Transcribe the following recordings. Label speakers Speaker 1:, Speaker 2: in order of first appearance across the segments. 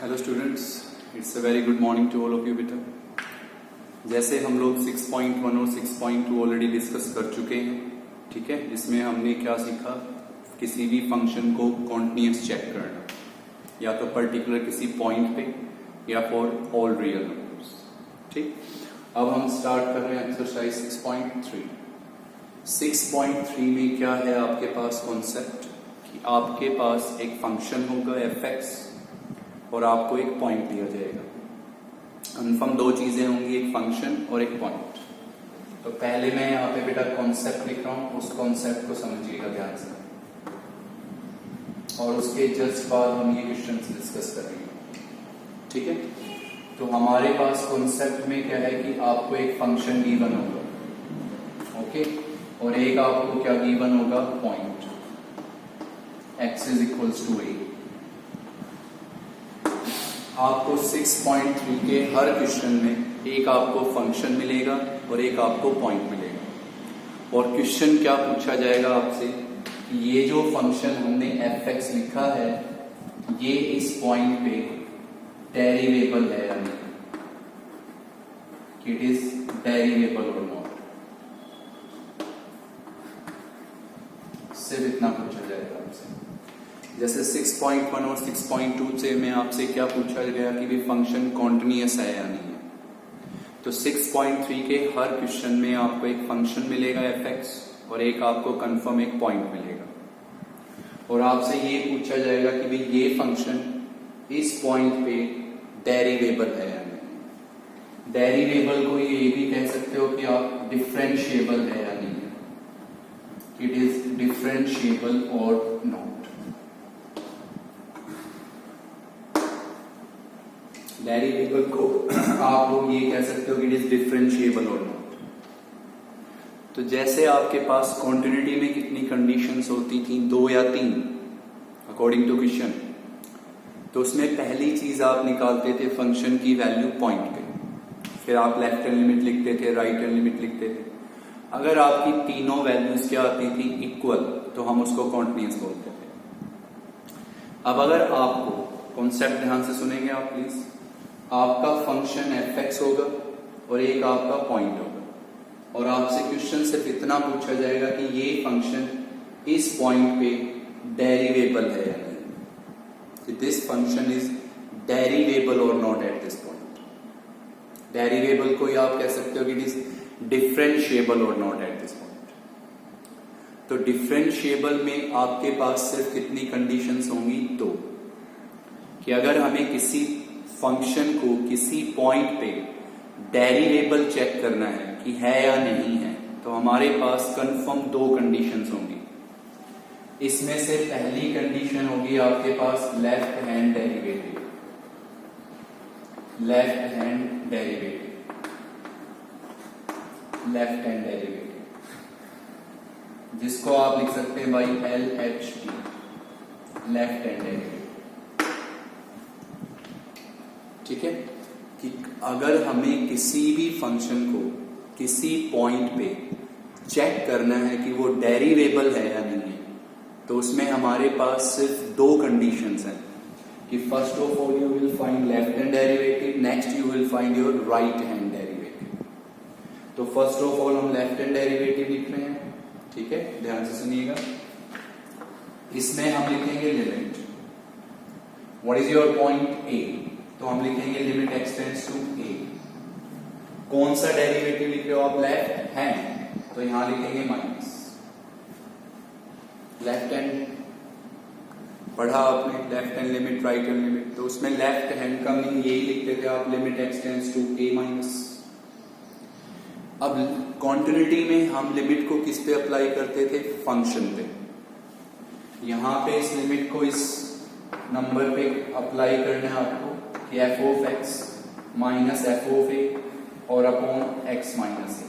Speaker 1: Hello students, it's a very good morning to all of you बेटा। जैसे हम लोग 6.1 और 6.2 ऑलरेडी डिस्कस कर चुके हैं, ठीक है, जिसमें हमने क्या सीखा, किसी भी फंक्शन को कॉन्टिन्यूस चेक करना, या तो पर्टिकुलर किसी पॉइंट पे या फॉर ऑल रियल नंबर्स। ठीक, अब हम स्टार्ट कर रहे हैं एक्सरसाइज 6.3। 6.3 में क्या है आपके पास कॉन्सेप्ट कि आपके पास एक फंक्शन होगा fx और आपको एक पॉइंट दिया जाएगा। कन्फर्म दो चीजें होंगी, एक फंक्शन और एक पॉइंट। तो पहले मैं यहाँ पे बेटा कॉन्सेप्ट लिख रहा हूँ, उस कॉन्सेप्ट को समझिएगा ध्यान से, और उसके जस्ट बाद हम ये क्वेश्चन डिस्कस करेंगे। ठीक है, तो हमारे पास कॉन्सेप्ट में क्या है कि आपको एक फंक्शन गिवन होगा, ओके, और एक आपको क्या गिवन होगा, point x is equals to a। आपको 6.3 के हर क्वेश्चन में एक आपको फंक्शन मिलेगा और एक आपको पॉइंट मिलेगा, और क्वेश्चन क्या पूछा जाएगा आपसे, ये जो फंक्शन हमने fx लिखा है ये इस पॉइंट पे डेरिवेबल है या नहीं, इट इज डेरिवेबल और नॉट, सिर्फ इतना पूछा जाएगा आपसे। जैसे 6.1 और 6.2 से मैं आपसे क्या पूछा गया कि भी फंक्शन कॉन्टिन्यूअस है या नहीं है, तो 6.3 के हर क्वेश्चन में आपको एक फंक्शन मिलेगा fx और एक आपको कंफर्म एक पॉइंट मिलेगा, और आपसे ये पूछा जाएगा कि भाई ये फंक्शन इस पॉइंट पे डेरिवेबल है या नहीं। डेरिवेबल को ये भी कह सकते हो कि आप डिफरेंशिएबल है या नहीं है, इट इज डिफरेंशिएबल और नॉट। डेरिवेबल को आप लोग ये कह सकते हो कि इट इज डिफरेंशिएबल और नॉट। तो जैसे आपके पास कॉन्टिन्यूटी में कितनी कंडीशंस होती थी, 2 या 3 अकॉर्डिंग टू क्वेश्चन, तो उसमें पहली चीज आप निकालते थे फंक्शन की वैल्यू पॉइंट पे, फिर आप लेफ्ट हैंड लिमिट लिखते थे, राइट हैंड लिमिट लिखते थे। अगर आपकी तीनों वैल्यूज क्या आती थी, इक्वल, तो हम उसको कॉन्टिन्यूअस बोलते थे। अब अगर आपको कॉन्सेप्ट ध्यान से सुनेंगे आप प्लीज, आपका फंक्शन fx होगा और एक आपका पॉइंट होगा, और आपसे क्वेश्चन सिर्फ इतना पूछा जाएगा कि ये फंक्शन इस पॉइंट पे डेरिवेबल है या नहीं, दिस फंक्शन इज डेरिवेबल और नॉट एट दिस पॉइंट। डेरिवेबल को आप कह सकते हो कि इट इज डिफरेंशिएबल और नॉट एट दिस पॉइंट। तो डिफरेंशिएबल में आपके पास सिर्फ कितनी कंडीशंस होंगी, 2, कि अगर हमें किसी फंक्शन को किसी पॉइंट पे डेरिवेबल चेक करना है कि है या नहीं है, तो हमारे पास कंफर्म 2 कंडीशंस होंगी। इसमें से पहली कंडीशन होगी आपके पास left hand derivative, left hand derivative, left hand derivative, जिसको आप लिख सकते हैं by LHD, left hand derivative. ठीक है, कि अगर हमें किसी भी फंक्शन को किसी पॉइंट पे चेक करना है कि वो डेरिवेबल है या नहीं है, तो उसमें हमारे पास सिर्फ 2 कंडीशंस हैं, कि first of all you will find left hand derivative, next you will find your right hand derivative. तो फर्स्ट ऑफ ऑल हम लेफ्ट हैंड डेरिवेटिव लिख रहे हैं, ठीक है, ध्यान से सुनिएगा। इसमें हम लिखेंगे limit, what is your point A, तो हम लिखेंगे limit x tends to a। कौन सा डेरिवेटिव लिख रहे हो आप, लेफ्ट हैंड, तो यहां लिखेंगे माइनस। लेफ्ट हैंड पढ़ा आपने, left hand limit, right hand limit, तो उसमें लेफ्ट हैंड का मीनिंग यही लिखते थे आप, limit x tends to a minus. अब कॉन्टिन्यूटी में हम लिमिट को किस पे अप्लाई करते थे, फंक्शन पे। यहां पे इस लिमिट को इस नंबर पे अप्लाई करना है आपको, कि f of x minus f of a और upon x minus a,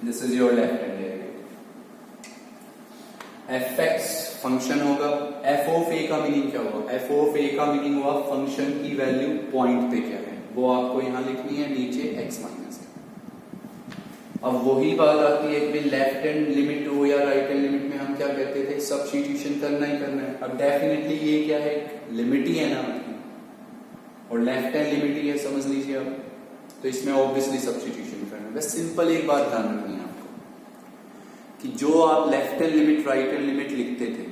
Speaker 1: this is your left hand derivative. fx function होगा, f ऑफ a का मीनिंग क्या होगा, f ऑफ a का मीनिंग हुआ फंक्शन की वैल्यू पॉइंट पे क्या है, वो आपको यहां लिखनी है, नीचे x माइनस a। अब वही बात आती है कि लेफ्ट हैंड लिमिट हो या राइट हैंड लिमिट में हम क्या कहते थे, सब्स्टिट्यूशन करना ही करना है। अब डेफिनेटली ये क्या है, लिमिट ही है ना आपकी, और लेफ्ट हैंड लिमिट ही है, समझ लीजिए आप। तो इसमें ऑब्वियसली सब्स्टिट्यूशन करना है। बस सिंपल एक बात ध्यान रखनी है आपको कि जो आप left hand limit right hand limit लिखते थे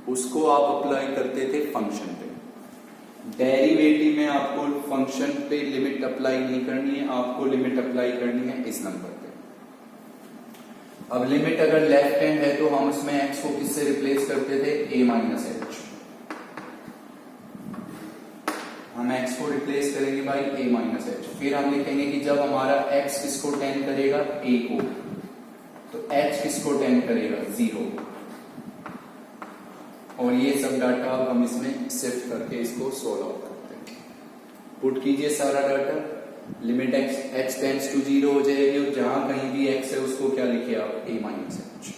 Speaker 1: उसको आप अप्लाई करते थे फंक्शन पे। डेरिवेटिव में आपको फंक्शन पे लिमिट अप्लाई नहीं करनी है, आपको लिमिट अप्लाई करनी है इस नंबर पे। अब लिमिट अगर लेफ्ट हैंड है तो हम उसमें x को किससे रिप्लेस करते थे, a माइनस एच। हम x को रिप्लेस करेंगे बाई a माइनस एच। फिर हम लिखेंगे कि जब हमारा x किसको टेंड करेगा, a को, तो h किसको टेंड करेगा, 0। और ये सब डाटा अब हम इसमें शिफ्ट करके इसको सोल्व आउट करते हैं। पुट कीजिए सारा data, limit x tends to 0 हो जाएगी, और जहां कहीं भी x है उसको क्या लिखिए आप, a माइनस एच।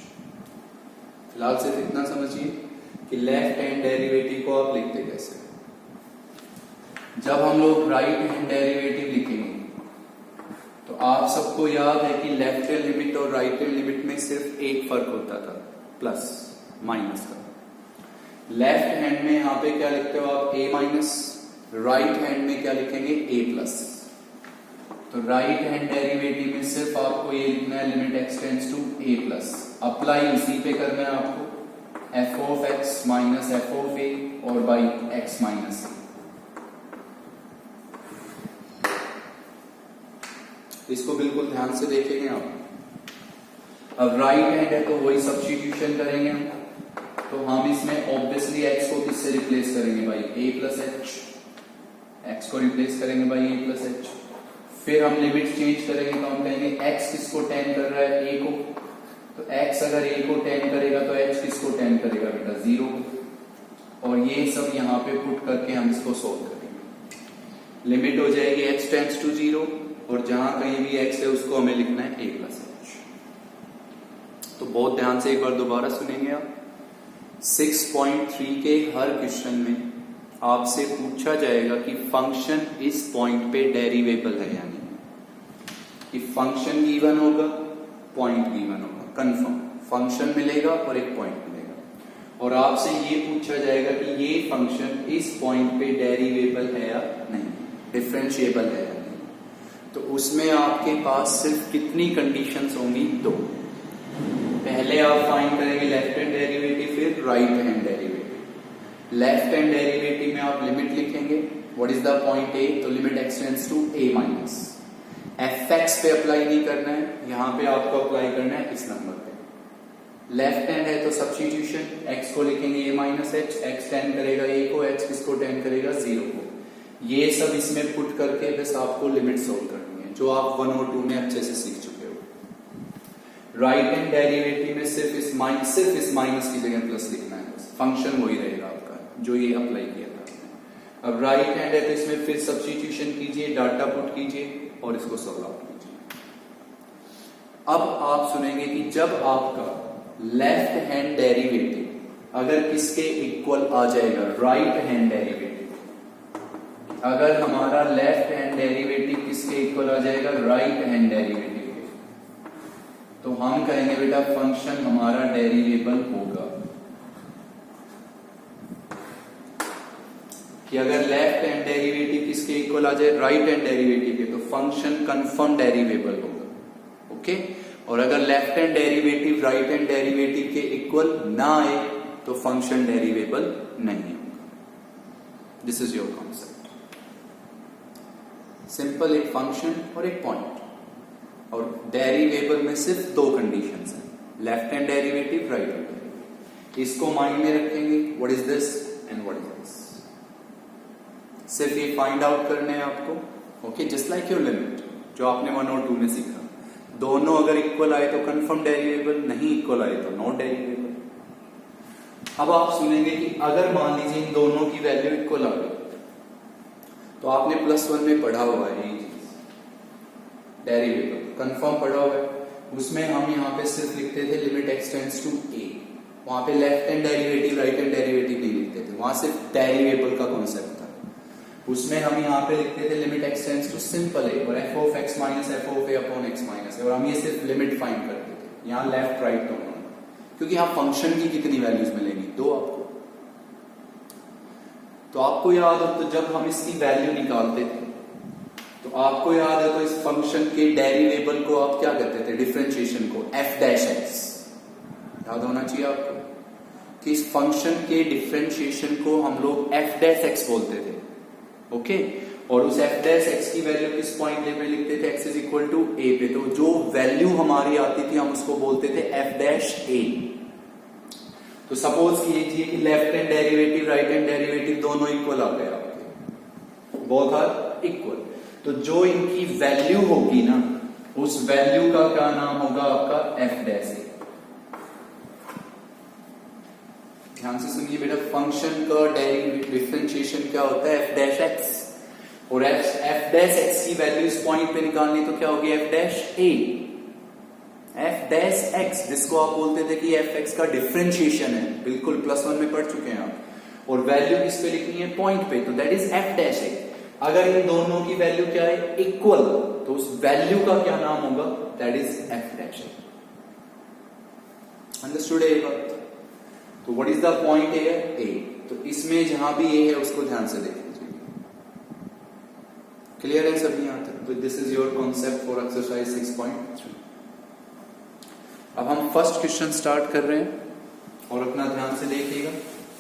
Speaker 1: फिलहाल सिर्फ इतना समझिए कि लेफ्ट हैंड डेरिवेटिव को आप लिखते कैसे। जब हम लोग राइट हैंड डेरिवेटिव लिखेंगे तो आप सबको याद है कि लेफ्ट हैंड लिमिट और राइट हैंड लिमिट में सिर्फ एक फर्क होता था, प्लस माइनस का। लेफ्ट हैंड में यहां पे क्या लिखते हो आप, a माइनस, राइट हैंड में क्या लिखेंगे, a प्लस। तो राइट हैंड डेरिवेटिव में सिर्फ आपको ये लिखना है limit x tends to a plus. Apply इसी पे करना है आपको, f of x minus f of a और बाई x माइनस a। इसको बिल्कुल ध्यान से देखेंगे आप। अब राइट हैंड है तो वही सब्स्टिट्यूशन करेंगे हम। तो हम इसमें ऑब्वियसली x को किससे रिप्लेस करेंगे, by a plus H. x को रिप्लेस करेंगे बाई a प्लस एच। फिर हम लिमिट चेंज करेंगे तो हम कहेंगे x किसको टेंड कर रहा है, a को। तो x अगर a को टेंड करेगा तो h किसको टेंड करेगा बेटा, 0। और ये सब यहाँ पे पुट करके हम इसको सोल्व करेंगे। लिमिट हो जाएगी x टेंड्स टू 0, और जहां कहीं भी x है उसको हमें लिखना है a प्लस एच। तो बहुत ध्यान से एक बार दोबारा सुनेंगे आप। 6.3 के हर क्वेश्चन में आपसे पूछा जाएगा कि फंक्शन इस पॉइंट पे डेरिवेबल है या नहीं। कि फंक्शन गिवन होगा, पॉइंट गिवन होगा, कंफर्म फंक्शन मिलेगा और एक पॉइंट मिलेगा। और आपसे ये पूछा जाएगा कि ये फंक्शन इस पॉइंट पे डेरिवेबल है या नहीं, डिफरेंशिएबल है या नहीं। तो उसमें आपके पास सिर्फ कितनी कंडीशंस होंगी, 2। पहले आप फाइंड करेंगे लेफ्ट हैंड डेरिवेटिव, फिर right hand derivative. Left hand derivative में आप लिमिट लिखेंगे, what is the point a, तो limit x tends to a minus. fx पे अप्लाई नहीं करना है, यहां पे आपको अप्लाई करना है इस नंबर पे। लेफ्ट हैंड है तो सब्स्टिट्यूशन, x को लिखेंगे a minus H, x tend करेगा a को, h किसको टेंड करेगा, 0 को। ये सब इसमें पुट करके बस आपको लिमिट सोल्व करनी है, जो आप 1 और 2 में अच्छे से सीख चुके हो। राइट हैंड डेरिवेटिव में सिर्फ इस माइनस की जगह प्लस लिखना है, बस फंक्शन वही रहेगा आपका जो ये अप्लाई किया था। अब राइट हैंड है तो इसमें फिर सब्स्टिट्यूशन कीजिए, डाटा पुट कीजिए और इसको सॉल्व आउट कीजिए। अब आप सुनेंगे कि जब आपका लेफ्ट हैंड डेरिवेटिव अगर किसके इक्वल आ जाएगा, राइट हैंड डेरिवेटिव, अगर हमारा लेफ्ट हैंड डेरिवेटिव किसके इक्वल आ जाएगा, राइट हैंड डेरिवेटिव के, तो हम कहेंगे बेटा फंक्शन हमारा डेरिवेबल होगा। कि अगर लेफ्ट हैंड डेरिवेटिव किसके इक्वल आ जाए, राइट हैंड डेरिवेटिव के, तो फंक्शन कंफर्म डेरिवेबल होगा। ओके। और अगर left hand derivative right hand derivative के इक्वल ना आए तो फंक्शन डेरिवेबल नहीं होगा। This is your concept. Simple, एक फंक्शन और एक पॉइंट, और डेरिवेबल में सिर्फ 2 कंडीशंस हैं, left hand derivative, right hand derivative. इसको माइंड में रखेंगे, what is this and what is this. सिर्फ ये फाइंड आउट करने हैं आपको। Okay, just like your limit जो आपने 1 और 2 में सीखा। दोनों अगर इक्वल आए तो कंफर्म डेरिवेबल, नहीं इक्वल आए तो नॉट डेरिवेबल। अब आप सुनेंगे कि अगर मान लीजिए इन दोनों की वैल्यू इक्वल आ गई, तो आपने +1 में पढ़ा हुआ है ये चीज, डेरिवेबल कंफर्म पढ़ा हुआ है। उसमें हम यहाँ पे सिर्फ लिखते थे limit x tends to a। वहां पे left hand derivative right hand derivative नहीं लिखते थे, वहां सिर्फ डेरिवेबल का कॉन्सेप्ट था। उसमें हम यहाँ पे लिखते थे limit x tends to simple a और f of x minus f of a upon x minus a, और हम ये सिर्फ लिमिट फाइंड करते थे। यहाँ लेफ्ट राइट दोनों, क्योंकि यहाँ फंक्शन की कितनी वैल्यूज मिलेंगी, 2 आपको। तो आपको याद हो तो जब हम इसकी वैल्यू निकालते थे तो आपको याद है तो इस फंक्शन के डेरिवेबल को आप क्या कहते थे, डिफरेंशिएशन को एफ डैश एक्स। याद होना चाहिए आपको कि इस फंक्शन के डिफरेंशिएशन को हम लोग एफ डैश एक्स बोलते थे। ओके, और उस एफ डैश एक्स की वैल्यू किस पॉइंट पे लिखते थे, एक्स इज इक्वल टू ए पे। तो जो वैल्यू हमारी आती थी हम उसको बोलते थे एफ डैश ए। तो सपोज कीजिए कि left hand derivative right hand derivative दोनों इक्वल आ गए आपके, बोथ आर इक्वल। तो जो इनकी वैल्यू होगी ना उस वैल्यू का क्या नाम होगा आपका एफ डैश ए। ध्यान से सुनिए बेटा, फंक्शन का डिफरेंशिएशन क्या होता है, एफ डैश एक्स। और एफ डैश एक्स की वैल्यू इस पॉइंट पे निकालनी तो क्या होगी, एफ डैश ए। एफ डैश एक्स जिसको आप बोलते थे कि एफ एक्स का डिफरेंशिएशन है, बिल्कुल +1 में पढ़ चुके हैं आप। और वैल्यू किस पे लिखनी है, पॉइंट पे, तो दैट इज एफ डैश ए। अगर इन दोनों की वैल्यू क्या है, इक्वल, तो उस वैल्यू का क्या नाम होगा, that is F dash A. Understood है ये बात? तो what is the point A? तो इसमें जहां भी ए है उसको ध्यान से देख लीजिए। क्लियर है सभी यहां तक? तो this is your concept for exercise 6.3। अब हम फर्स्ट क्वेश्चन स्टार्ट कर रहे हैं और अपना ध्यान से देखिएगा,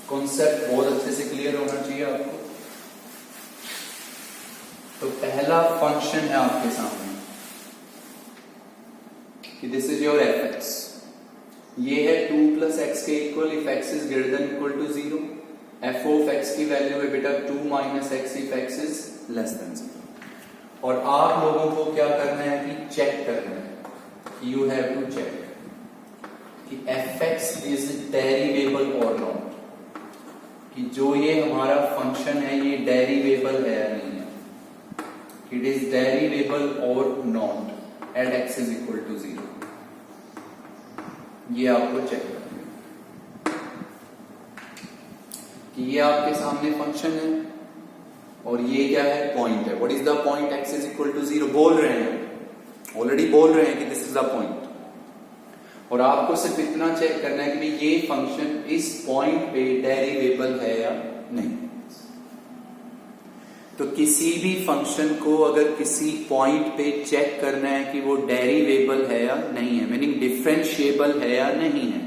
Speaker 1: कॉन्सेप्ट बहुत अच्छे से क्लियर होना चाहिए आपको। तो पहला फंक्शन है आपके सामने कि this is your f x. ये है 2 + x के equal if x is greater than equal to 0। F of x की वैल्यू है बेटा 2 - x if x is less than 0। और आप लोगों को क्या करना है कि चेक करना है, यू हैव टू चेक कि एफ एक्स इज डेरिवेबल और नॉट, कि जो ये हमारा फंक्शन है ये डेरिवेबल है या नहीं है, इट इज डेरिवेबल और not at x is equal to 0। ये आपको चेक करना है कि ये आपके सामने फंक्शन है और ये क्या है, पॉइंट है। What is the point, x is equal to 0 बोल रहे हैं, ऑलरेडी बोल रहे हैं कि दिस इज द पॉइंट। और आपको सिर्फ इतना चेक करना है कि ये फंक्शन इस पॉइंट पे डेरिवेबल है या नहीं। तो किसी भी फंक्शन को अगर किसी पॉइंट पे चेक करना है कि वो डेरिवेबल है या नहीं है, मीनिंग डिफरेंशिएबल है या नहीं है,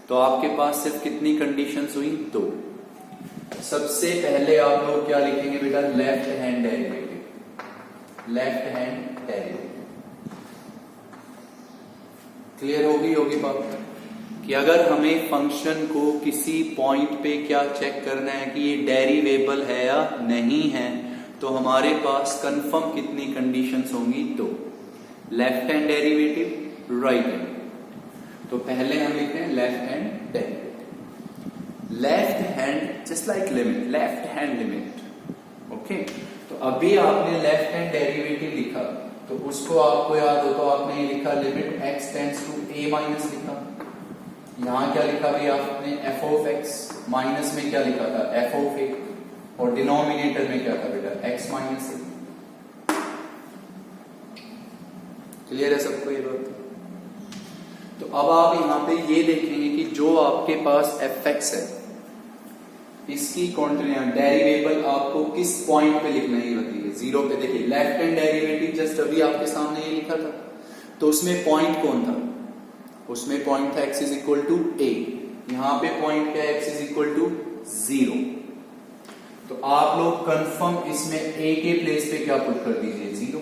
Speaker 1: तो आपके पास सिर्फ कितनी कंडीशंस हुई, 2। सबसे पहले आप लोग क्या लिखेंगे बेटा, left hand derivative. Left hand derivative clear होगी बात कि अगर हमें फंक्शन को किसी पॉइंट पे क्या चेक करना है कि ये डेरिवेबल है या नहीं है, तो हमारे पास कंफर्म कितनी कंडीशंस होंगी, 2। Left hand derivative, right hand. तो पहले हम लिखते हैं left hand derivative. Left hand just like limit, left hand limit. Okay, तो अभी आपने लेफ्ट हैंड डेरिवेटिव लिखा तो उसको आपको याद हो तो आपने ये लिखा limit x tends to a minus लिखा। यहां क्या लिखा भाई आपने, f ऑफ x, माइनस में क्या लिखा था, f ऑफ a, और डिनोमिनेटर में क्या था बेटा, x माइनस a। क्लियर है सबको ये बात? तो अब आप यहां पे ये देखेंगे कि जो आपके पास fx है इसकी डेरिवेबल आपको किस पॉइंट पे लिखना है, ये बताइए। 0 पे। देखिए लेफ्ट हैंड डेरिवेटिव जस्ट अभी आपके सामने ये लिखा था, तो उसमें पॉइंट कौन था, उसमें पॉइंट था x is equal to a। यहां पे पॉइंट क्या है, x इज इक्वल टू 0। तो आप लोग कंफर्म इसमें a के प्लेस पे क्या पुट कर दीजिए, 0।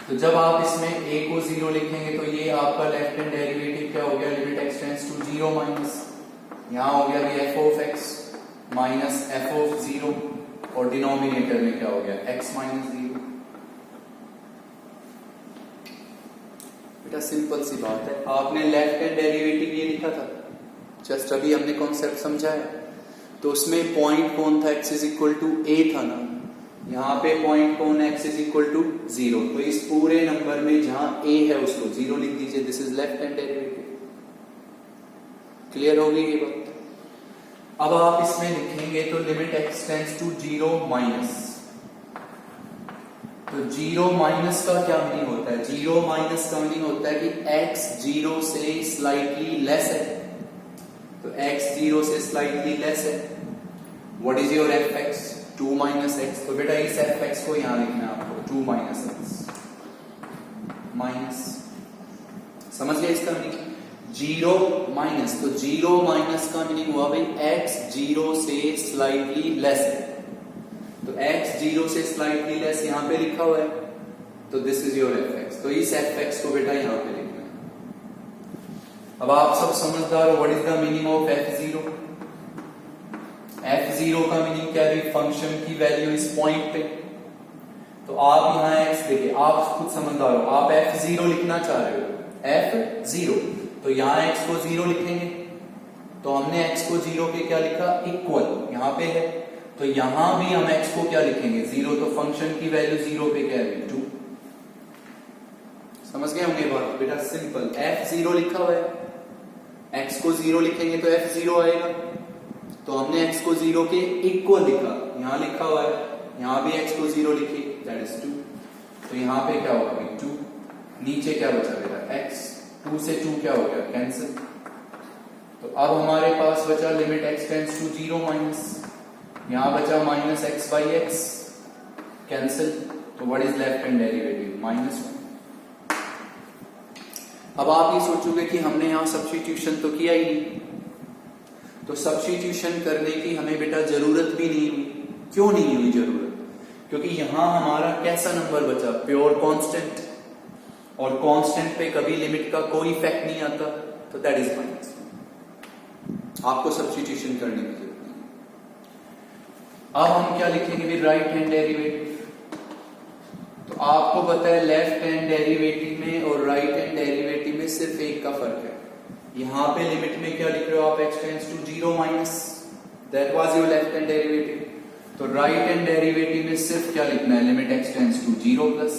Speaker 1: तो जब आप इसमें a को 0 लिखेंगे तो ये आपका लेफ्ट हैंड डेरिवेटिव क्या हो गया, limit x tends to 0 minus, यहां हो गया f of x minus f of 0, और डिनोमिनेटर में क्या हो गया, x माइनस 0। बेटा सिंपल सी बात है, आपने लेफ्ट हैंड डेरिवेटिव ये लिखा था, जस्ट अभी हमने कॉन्सेप्ट समझाया। तो उसमें पॉइंट कौन था, x is equal to a था ना, यहां पे पॉइंट कौन है, x इज इक्वल टू 0। तो इस पूरे नंबर में जहां a है उसको 0 लिख दीजिए, this is left hand derivative. Clear होगी ये बात? अब आप इसमें लिखेंगे तो limit x tends to 0 minus, तो 0 माइनस का क्या मीनिंग होता है, 0 माइनस का मीनिंग होता है कि x 0 से स्लाइटली लेस है, तो x 0 से स्लाइटली लेस है। What is your f x? 2 minus x. तो बेटा इस एफ एक्स को यहां लिखना है आपको 2 माइनस एक्स माइनस, समझ गए इसका मीनिंग? 0 माइनस, तो 0 माइनस का मीनिंग हुआ भाई x 0 से स्लाइटली लेस है, तो x 0 से स्लाइटली लेस यहां पे लिखा हुआ है, तो this is your f x. तो इस एफ एक्स को बेटा यहां पे लिखना है। अब आप सब समझदार हो, what is the meaning of f0? f0 का मीनिंग क्या है? फंक्शन की वैल्यू इस पॉइंट पे, तो आप यहां x देखिए, आप खुद समझदार हो, आप f0 लिखना चाह रहे हो, f0, तो यहां x को 0 लिखेंगे, तो हमने x को 0 के क्या लिखा? इक्वल, यहां पे है, तो यहां भी हम x को क्या लिखेंगे? 0, तो फंक्शन की वैल्यू 0 पे क्या है? 2। समझ गए होंगे बात? बेटा सिंपल, f0 लिखा हुआ है, x को 0 लिखेंगे तो f0 आएगा, तो हमने x को 0 के इक्वल लिखा, यहां लिखा हुआ है, यहां भी x को 0 लिखिए, दैट इज 2, तो यहां पे क्या होगा? 2, नीचे क्या बचा बेटा? x, 2 से 2 क्या हो गया? कैंसिल, तो अब हमारे पास बचा limit x tends to 0 minus, यहां बचा minus x by x, cancel, तो what is left hand derivative? -1। अब आप ये सोचोगे कि हमने यहां सब्स्टिट्यूशन तो किया ही नहीं, तो सब्स्टिट्यूशन करने की हमें बेटा जरूरत भी नहीं हुई। क्यों नहीं हुई जरूरत? क्योंकि यहां हमारा कैसा नंबर बचा? प्योर कांस्टेंट, और कांस्टेंट पे कभी लिमिट का कोई इफेक्ट नहीं आता, तो दैट इज माइनस। आपको सब्स्टिट्यूशन करने की जरूरत नहीं। अब हम क्या लिखेंगे? With right hand derivative. तो आपको पता है लेफ्ट हैंड डेरिवेटिव में और राइट हैंड डेरिवेटिव में सिर्फ एक का फर्क है, यहां पे लिमिट में क्या लिख रहे हो आप? x tends to 0 minus, that was your left hand derivative, तो राइट हैंड डेरिवेटिव में सिर्फ क्या लिखना है? Limit x tends to 0 plus,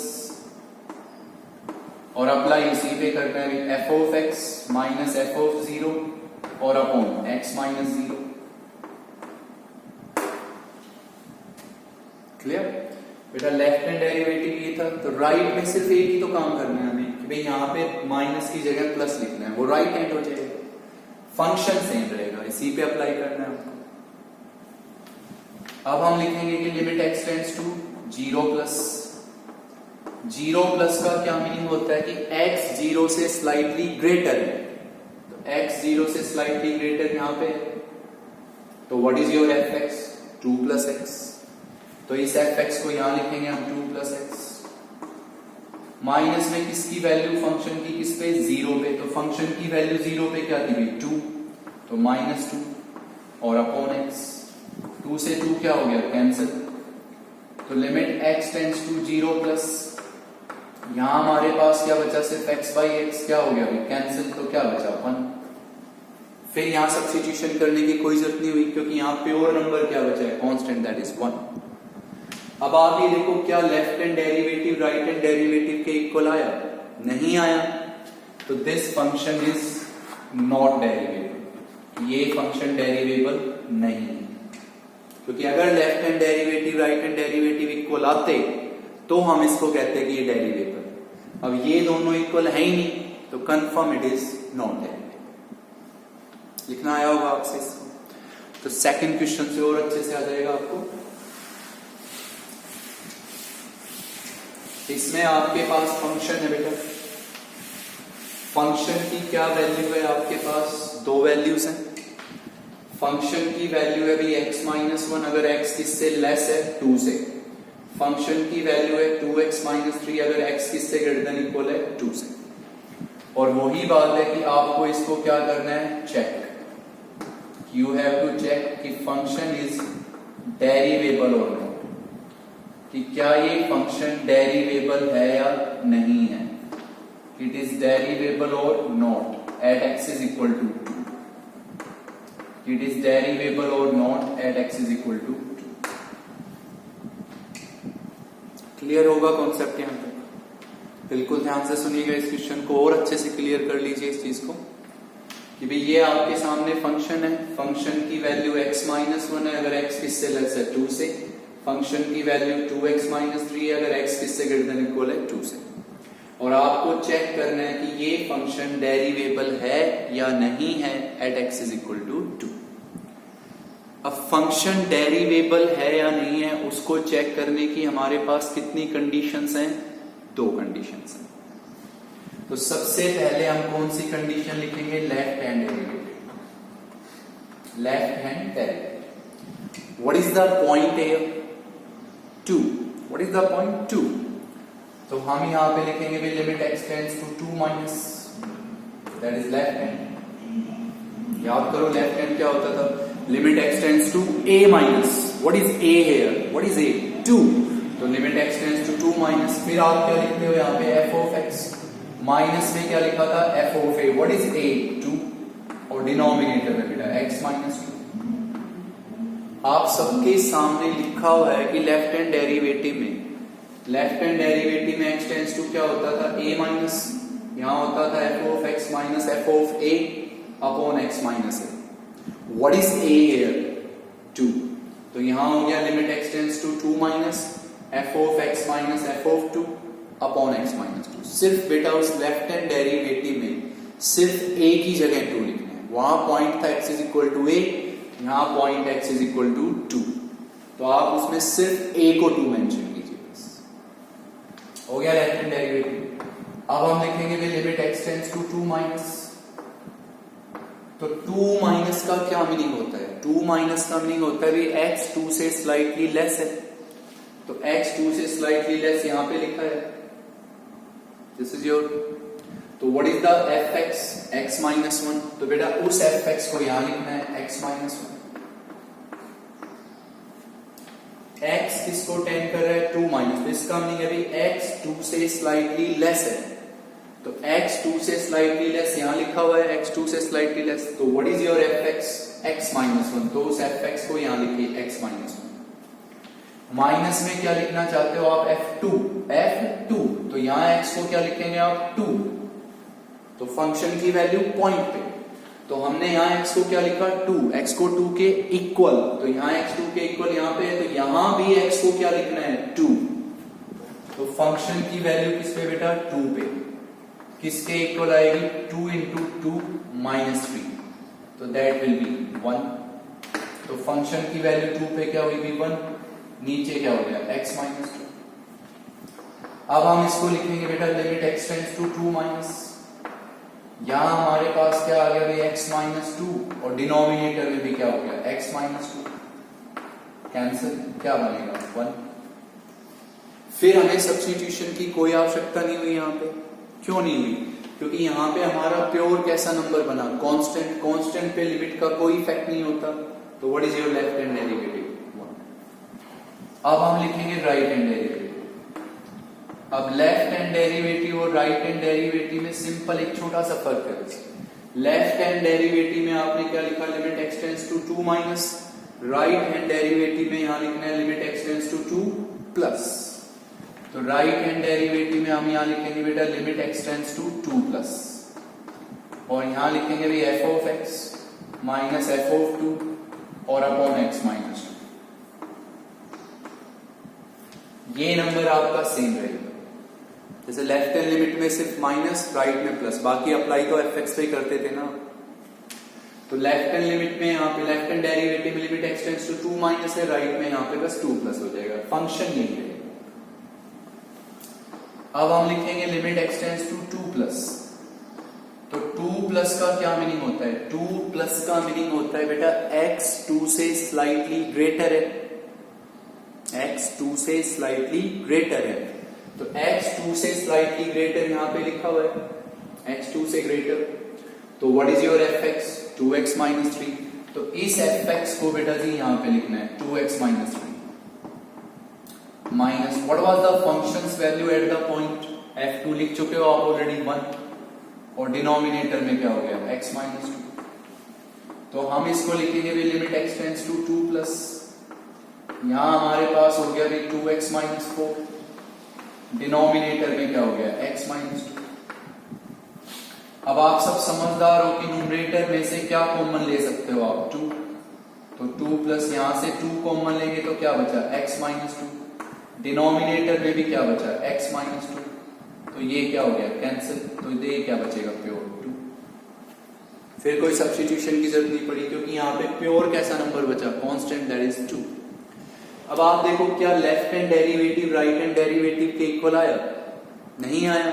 Speaker 1: और अप्लाई इसी पे करना है f of x minus f of 0 और अपॉन x माइनस 0। क्लियर बेटा? लेफ्ट हैंड डेरिवेटिव ये था, तो राइट में सिर्फ एक ही तो काम करना है हमें कि भाई यहां पे माइनस की जगह प्लस लिखना है, वो राइट हैंड हो जाएगा, फंक्शन सेम रहेगा, इसी पे अप्लाई करना है हमको। अब हम लिखेंगे कि limit x tends to 0 plus, 0 plus का क्या मीनिंग होता है कि x 0 से स्लाइटली ग्रेटर है, तो x 0 से स्लाइटली ग्रेटर यहां पे, तो what is your f x? 2 plus x, तो इस एफ एक्स को यहां लिखेंगे हम 2 प्लस एक्स, माइनस में किसकी वैल्यू? फंक्शन की, किस पे? 0 पे, तो फंक्शन की वैल्यू 0 पे क्या थी? 2, तो -2 और अपॉन x, 2 से 2 क्या हो गया? कैंसिल, तो limit x tends to 0 plus, यहां हमारे पास क्या बचा? सिर्फ x बाई एक्स, क्या हो गया? कैंसिल, तो क्या बचा? 1। फिर यहां सब्स्टिट्यूशन करने की कोई जरूरत नहीं हुई, क्योंकि यहां प्योर नंबर क्या बचा है? Constant, that is 1। अब आप ये देखो, क्या left hand derivative right hand derivative के इक्वल आया? नहीं आया, तो this function is not derivable, ये फंक्शन डेरिवेबल नहीं है, क्योंकि अगर left hand derivative right hand derivative equal आते तो हम इसको कहते हैं कि ये डेरिवेबल। अब ये दोनों इक्वल है ही नहीं, तो कंफर्म इट इज नॉट डेरिवेबल। लिखना आया होगा आपसे इसको, तो सेकंड क्वेश्चन से और अच्छे से आ जाएगा आपको। इसमें आपके पास फंक्शन है बेटा, फंक्शन की क्या वैल्यू है आपके पास? 2 वैल्यूज हैं। फंक्शन की वैल्यू है भी x माइनस 1 अगर x किससे लेस है? 2 से। फंक्शन की वैल्यू है 2x माइनस 3 अगर x किससे ग्रेटर देन इक्वल है? 2 से। और वही बात है कि आपको इसको क्या करना है? Check, you have to check कि फंक्शन इज डेरिवेबल और नॉट, कि क्या ये फंक्शन डेरिवेबल है या नहीं है। इट इज डेरिवेबल और not at x is equal to 2, it is derivable और not at x is equal to 2। Clear होगा कॉन्सेप्ट यहां तक? बिल्कुल ध्यान से सुनिएगा इस क्वेश्चन को और अच्छे से क्लियर कर लीजिए इस चीज को कि भाई ये आपके सामने फंक्शन है, फंक्शन की वैल्यू x माइनस 1 है अगर x किससे लेस है? 2 से। फंक्शन की वैल्यू 2x माइनस 3 है अगर x किससे ग्रेटर देन इक्वल है? 2 से। और आपको चेक करना है कि ये फंक्शन डेरिवेबल है या नहीं है at x is equal to 2। अब फंक्शन डेरिवेबल है या नहीं है उसको चेक करने की हमारे पास कितनी कंडीशंस हैं? 2 कंडीशंस हैं। तो सबसे पहले हम कौन सी कंडीशन लिखेंगे? Left hand derivative. Left hand derivative. What is the point here? 2। What is the point? 2। तो हम यहां पे लिखेंगे भी limit x tends to 2 minus, that is left hand. याद करो लेफ्ट हैंड क्या होता था? Limit x tends to a minus. What is a here? What is a? 2। तो limit x tends to 2 minus, फिर आप क्या लिखते हो यहां पे? f of x। माइनस में क्या लिखा था? f of a। What is a? 2। और डिनोमिनेटर में बेटा x माइनस 2। आप सबके सामने लिखा हुआ है कि लेफ्ट हैंड डेरिवेटिव में x टेंड्स टू क्या होता था? a minus. यहां होता था f of x minus f of a upon x minus a। What is a here? 2। तो यहां हो गया limit x tends to 2 minus f of x minus f of 2 upon x minus 2। सिर्फ बेटा उस लेफ्ट हैंड डेरिवेटिव में सिर्फ a की जगह 2 लिखना है। वहां पॉइंट था x is equal to a, यहां point x is equal to 2। तो आप उसमें सिर्फ a को 2 मेंशन कीजिए बस। हो गया लेफ्ट हैंड डेरिवेटिव। अब हम लिखेंगे भी limit x tends to 2 minus. तो 2 माइनस का क्या मीनिंग होता है? 2 माइनस का मीनिंग होता है भी x 2 से स्लाइटली लेस है। तो x 2 से स्लाइटली लेस यहां पे लिखा है, दिस इज योर। तो what is the fx? x minus 1। तो बेटा उस fx को यहां लिखना है x माइनस 1। x किसको टेंड कर रहा है? 2 माइनस। तो इसका मीनिंग है भी x 2 से स्लाइटली लेस है। तो x 2 से स्लाइटली लेस यहां लिखा हुआ है, x 2 से स्लाइटली लेस। तो what is your fx? x minus 1। तो उस fx को यहां लिखिए x माइनस 1। माइनस में क्या लिखना चाहते हो आप? f2। तो यहां x को क्या लिखेंगे आप? 2। तो फंक्शन की वैल्यू पॉइंट पे। तो हमने यहां x को क्या लिखा? 2। x को 2 के इक्वल। तो यहां x 2 के इक्वल यहां पे है, तो यहां भी x को क्या लिखना है? 2। तो फंक्शन की वैल्यू किस पे बेटा? 2 पे। किसके इक्वल आएगी? 2 इंटू 2 माइनस 3। तो दैट विल बी 1। तो फंक्शन की वैल्यू 2 पे क्या हुई? 1। नीचे क्या हो गया? x minus 2। अब हम इसको लिखेंगे बेटा limit x tends to 2 minus. यहां हमारे पास क्या आ गया भाई? x minus 2। और डिनोमिनेटर में भी क्या हो गया? x minus 2। कैंसिल, क्या बनेगा? 1। फिर हमें सब्स्टिट्यूशन की कोई आवश्यकता नहीं हुई यहां पे। क्यों नहीं हुई? क्योंकि यहां पे हमारा प्योर कैसा नंबर बना? कांस्टेंट। कांस्टेंट पे लिमिट का कोई इफेक्ट नहीं होता। तो what is your left hand derivative? 1। अब हम लिखेंगे राइट हैंड डेरिवेटिव। अब लेफ्ट हैंड डेरिवेटिव और राइट हैंड डेरिवेटिव में सिंपल एक छोटा सा फर्क है। लेफ्ट हैंड डेरिवेटिव में आपने क्या लिखा? Limit x tends to 2 minus. Right hand derivative में यहां लिखना है limit x tends to 2 plus. तो राइट हैंड डेरिवेटिव में हम यहां लिखेंगे बेटा limit x tends to 2 plus. और यहां लिखेंगे भी f of x minus f of 2 और अपॉन x माइनस 2। ये नंबर आपका सेम रहेगा। जैसे लेफ्ट हैंड लिमिट में सिर्फ माइनस, राइट में प्लस, बाकी अप्लाई तो fx पे ही करते थे ना। तो लेफ्ट हैंड लिमिट में यहाँ पे लेफ्ट हैंड डेरिवेटिव में limit x tends to 2 minus है, राइट में यहाँ पे बस 2 प्लस हो जाएगा। फंक्शन यही है। अब हम लिखेंगे limit x tends to 2 plus. तो 2 प्लस का क्या मीनिंग होता है? 2 प्लस का मीनिंग होता है बेटा x 2 से स्लाइटली ग्रेटर है। x 2 से स्लाइटली ग्रेटर है। तो x 2 से स्लाइटली ग्रेटर यहां पे लिखा हुआ है, x 2 से ग्रेटर। तो what is your fx? 2x minus 3। तो इस fx को बेटा जी यहां पे लिखना है 2x minus 3 minus what was the functions value at the point? f2 लिख चुके हो आप ऑलरेडी 1। और डिनोमिनेटर में क्या हो गया? x minus 2। तो हम इसको लिखेंगे भी limit x tends to 2 plus. यहां हमारे पास हो गया भी 2x माइनस 4। डिनोमिनेटर में क्या हो गया? x minus 2। अब आप सब समझदार हो कि न्यूमरेटर में से क्या कॉमन ले सकते हो आप? 2। तो 2 प्लस यहां से 2 कॉमन लेंगे तो क्या बचा? x minus 2। डिनोमिनेटर में भी क्या बचा? x minus 2। तो ये क्या हो गया? कैंसिल। तो ये क्या बचेगा? प्योर 2। फिर कोई सब्स्टिट्यूशन की जरूरत नहीं पड़ी क्योंकि यहाँ पे प्योर कैसा नंबर बचा, कांस्टेंट, दैट इज 2। अब आप देखो क्या left hand derivative right hand derivative के इक्वल आया? नहीं आया।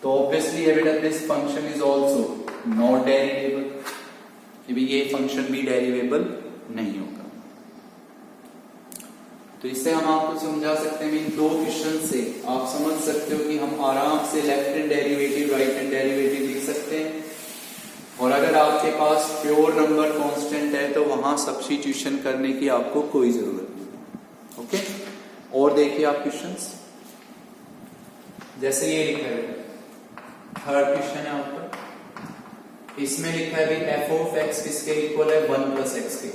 Speaker 1: तो ऑब्वियसली बेटा this function is also not derivable, ये फंक्शन भी डेरिवेबल नहीं होगा। तो इससे हम आपको समझा सकते हैं, इन दो क्वेश्चन से आप समझ सकते हो कि हम आराम से left hand derivative right hand derivative लिख सकते हैं, और अगर आपके पास प्योर नंबर कांस्टेंट है तो वहां सब्स्टिट्यूशन करने की आपको कोई जरूरत नहीं। ओके, और देखिए आप क्वेश्चंस, जैसे ये लिखा है, थर्ड क्वेश्चन है आपका, इसमें लिखा है एफ ऑफ एक्स किसके इक्वल है? 1 प्लस एक्स के।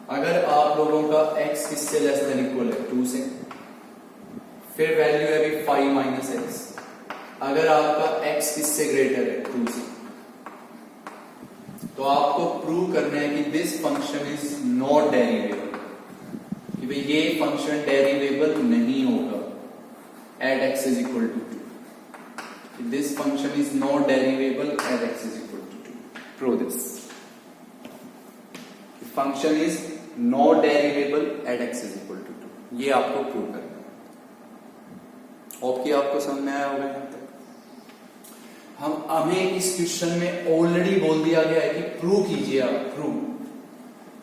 Speaker 1: अगर आप लोगों का x किससे लेस देन इक्वल है? 2 से। फिर वैल्यू है अभी 5 माइनस एक्स। अगर आपका x किससे ग्रेटर है? 2 से। तो आपको प्रूव करना है कि this function is not derivable, कि भाई ये फंक्शन डेरिवेबल नहीं होगा at x is equal to 2। This function is not derivable at x is equal to 2। Prove this function is not derivable at x is equal to 2। ये आपको prove करना है। आपको समझ में आया होगा यहां तक? हमें इस क्वेश्चन में ऑलरेडी बोल दिया गया है कि प्रूव कीजिए आप, प्रूव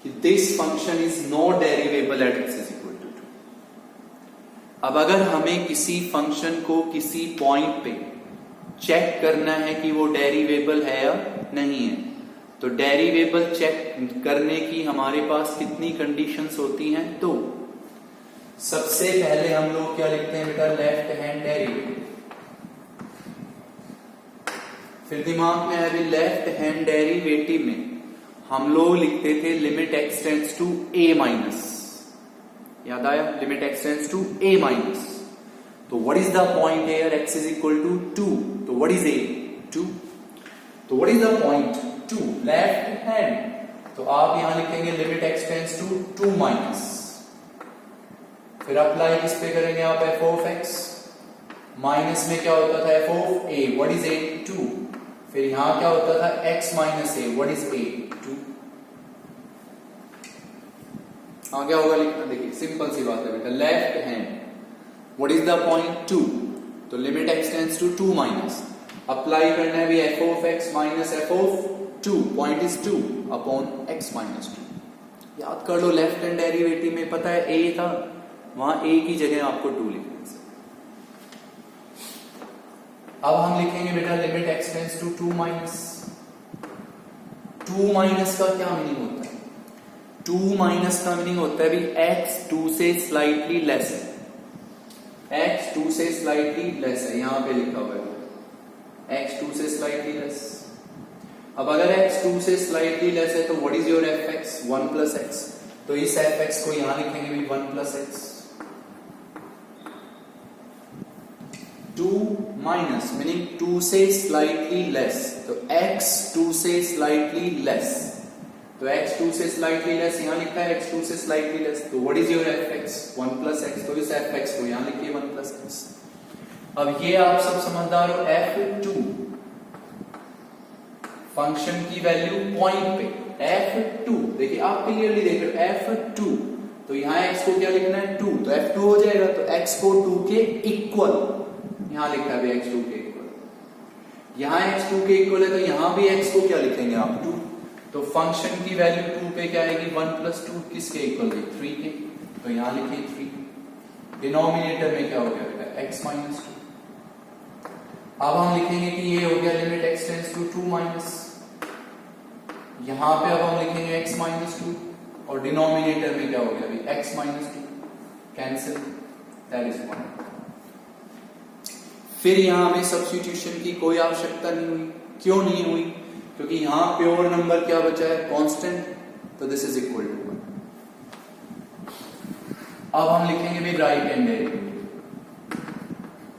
Speaker 1: कि this function is not derivable at x is equal to 2। अब अगर हमें किसी फंक्शन को किसी पॉइंट पे चेक करना है कि वो डेरिवेबल है या नहीं है, तो डेरिवेबल चेक करने की हमारे पास कितनी कंडीशंस होती हैं? तो सबसे पहले हम लोग क्या लिखते हैं बेटा? Left hand derivative. फिर दिमाग में है अभी लेफ्ट हैंड डेरिवेटिव में हम लोग लिखते थे limit x tends to a minus, याद आया? Limit x tends to a minus. तो what is the point here? x is equal to 2। तो व्हाट इज a? 2। तो what is the point? 2, left hand. तो आप यहां लिखेंगे limit x tends to 2 minus. फिर अप्लाई किस पे करेंगे आप? f of x। माइनस में क्या होता था? f of a। What is a? 2। फिर यहां क्या होता था? x minus a। What is a? 2। क्या होगा लिखना? देखिए सिंपल सी बात है बेटा, left hand, what is the point? 2। तो limit x tends to 2 minus, apply करना है भी f of x minus f of 2, point is 2 upon x minus 2। याद कर लो, लेफ्ट हैंड डेरिवेटिव में पता है a था, वहां a की जगह आपको 2 लिखना है। अब हम लिखेंगे बेटा limit x tends to 2 minus. 2 minus का क्या मीनिंग होता है? 2 माइनस का मीनिंग होता है भी x 2 से स्लाइटली लेस है। x 2 से स्लाइटली लेस है, यहां पे लिखा हुआ है x 2 से स्लाइटली लेस। अब अगर x 2 से स्लाइटली लेस है तो what is your fx? 1 plus x. तो इस fx को यहां लिखेंगे भी 1 प्लस एक्स। 2 माइनस मीनिंग 2 से स्लाइटली लेस, तो x 2 से स्लाइटली लेस। तो x 2 से स्लाइटली लेस यहां लिखा है x 2 से स्लाइटली लेस। तो what is your fx? 1 plus x. तो इस fx को यहां लिखिए 1 प्लस एक्स। अब ये आप सब समझदार हो, f2 फंक्शन की वैल्यू पॉइंट पे f2, देखिए आप क्लियरली देख रहे हो f2, तो यहां x को क्या लिखना है? 2। तो f2 हो जाएगा, तो x को 2 के इक्वल यहां लिखा है x 2 के इक्वल। यहां x 2 के इक्वल है तो यहां भी x को क्या लिखेंगे आप? 2। तो फंक्शन की वैल्यू 2 पे क्या आएगी? 1 प्लस 2 किसके इक्वल है? 3 के। तो यहां लिखिए 3। डिनोमिनेटर में क्या हो गया बेटा? x minus 2। अब हम लिखेंगे कि ये हो गया limit x tends to 2 minus. यहां पे अब हम लिखेंगे x माइनस 2 और डिनोमिनेटर में क्या हो गया अभी? x minus 2। Cancel, that is 1। फिर यहां हमें सब्स्टिट्यूशन की कोई आवश्यकता नहीं हुई। क्यों नहीं हुई? क्योंकि यहां प्योर नंबर क्या बचा है? कांस्टेंट। तो दिस इज इक्वल टू 1। अब हम लिखेंगे भी राइट हैंड डेरिवेटिव।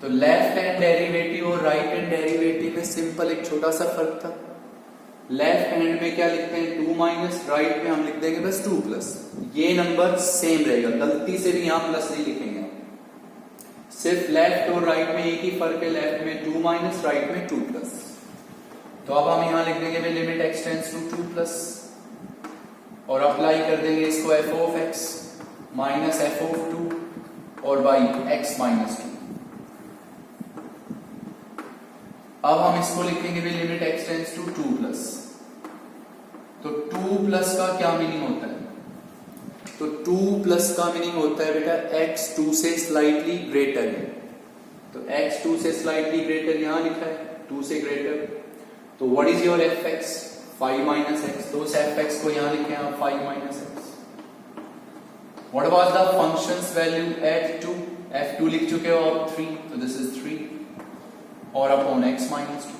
Speaker 1: तो लेफ्ट हैंड डेरिवेटिव और राइट हैंड डेरिवेटिव में सिंपल एक छोटा सा फर्क था। लेफ्ट हैंड में क्या लिखते हैं? 2 माइनस, राइट में हम लिख देंगे बस 2 प्लस। ये नंबर सेम रहेगा, गलती से भी यहां प्लस नहीं लिखेंगे। सिर्फ लेफ्ट और राइट में एक ही फर्क है, लेफ्ट में 2 माइनस, राइट में 2 प्लस। तो अब हम यहां लिख देंगे भाई limit x tends to 2 plus, और अप्लाई कर देंगे इसको f of x minus f of 2 और बाई x माइनस 2। अब हम इसको लिखेंगे भाई limit x tends to 2 plus. तो 2 प्लस का क्या मीनिंग होता है? तो 2 प्लस का मीनिंग होता है बेटा x 2 से स्लाइटली ग्रेटर है। तो x 2 से स्लाइटली ग्रेटर यहां लिखा है, 2 से ग्रेटर। तो what is your fx? 5 minus x। तो उस fx को यहां लिखे आप 5 minus x। What was the functions value at 2? f2 लिख चुके हो आप 3, तो दिस इज 3 और अपॉन x माइनस 2।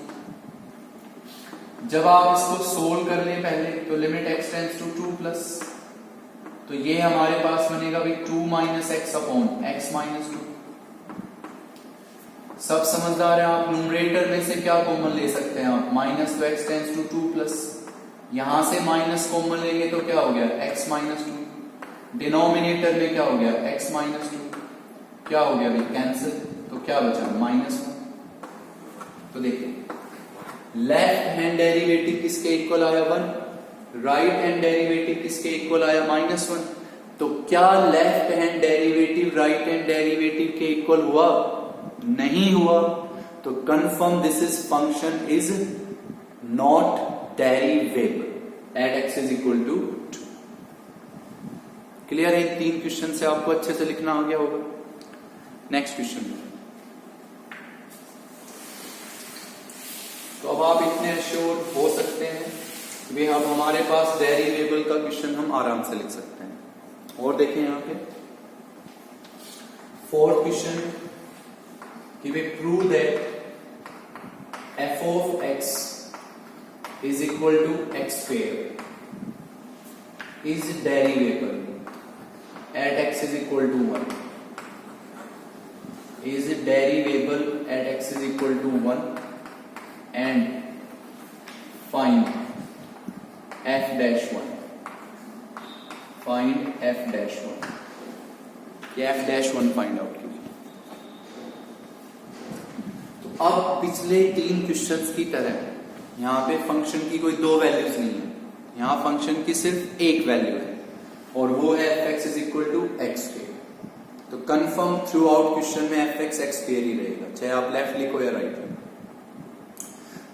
Speaker 1: जब आप इसको सोल्व कर लें पहले, तो limit x tends to 2 plus, तो ये हमारे पास बनेगा भाई 2 minus x upon x minus 2। सब समझदार है आप? न्यूमरेटर में से क्या कॉमन ले सकते हैं आप? माइनस, तो x टेंड्स टू 2 प्लस, यहां से माइनस कॉमन लेंगे तो क्या हो गया? x minus 2। डिनोमिनेटर में क्या हो गया? x minus 2। क्या हो गया भाई? कैंसिल। तो क्या बचा? माइनस 1। तो देखिए लेफ्ट हैंड डेरिवेटिव किसके इक्वल आया? 1। राइट हैंड डेरिवेटिव किसके इक्वल आया? माइनस 1। तो क्या left hand derivative right hand derivative के इक्वल हुआ? नहीं हुआ। तो confirm this is function is not derivable at x is equal to 2। Clear है? 3 क्वेश्चन से आपको अच्छे से लिखना आ गया होगा। Next question. तो अब आप इतने श्योर हो सकते हैं कि अब हमारे पास डेरिवेबल का क्वेश्चन हम आराम से लिख सकते हैं। और देखें यहां पे 4th क्वेश्चन कि we prove that f of x is equal to x square is derivable at x is equal to 1, is derivable at x is equal to 1 and find f dash 1, find f dash 1, ये f dash 1 find out कीजिए। अब पिछले 3 questions की तरह यहां पे function की कोई 2 वैल्यूज नहीं है, यहां फंक्शन की सिर्फ एक वैल्यू है और वो है f(x is equal to x square। तो कंफर्म थ्रू आउट क्वेश्चन में f(x) x square ही रहेगा, चाहे आप लेफ्ट लिखो या राइट लिखो।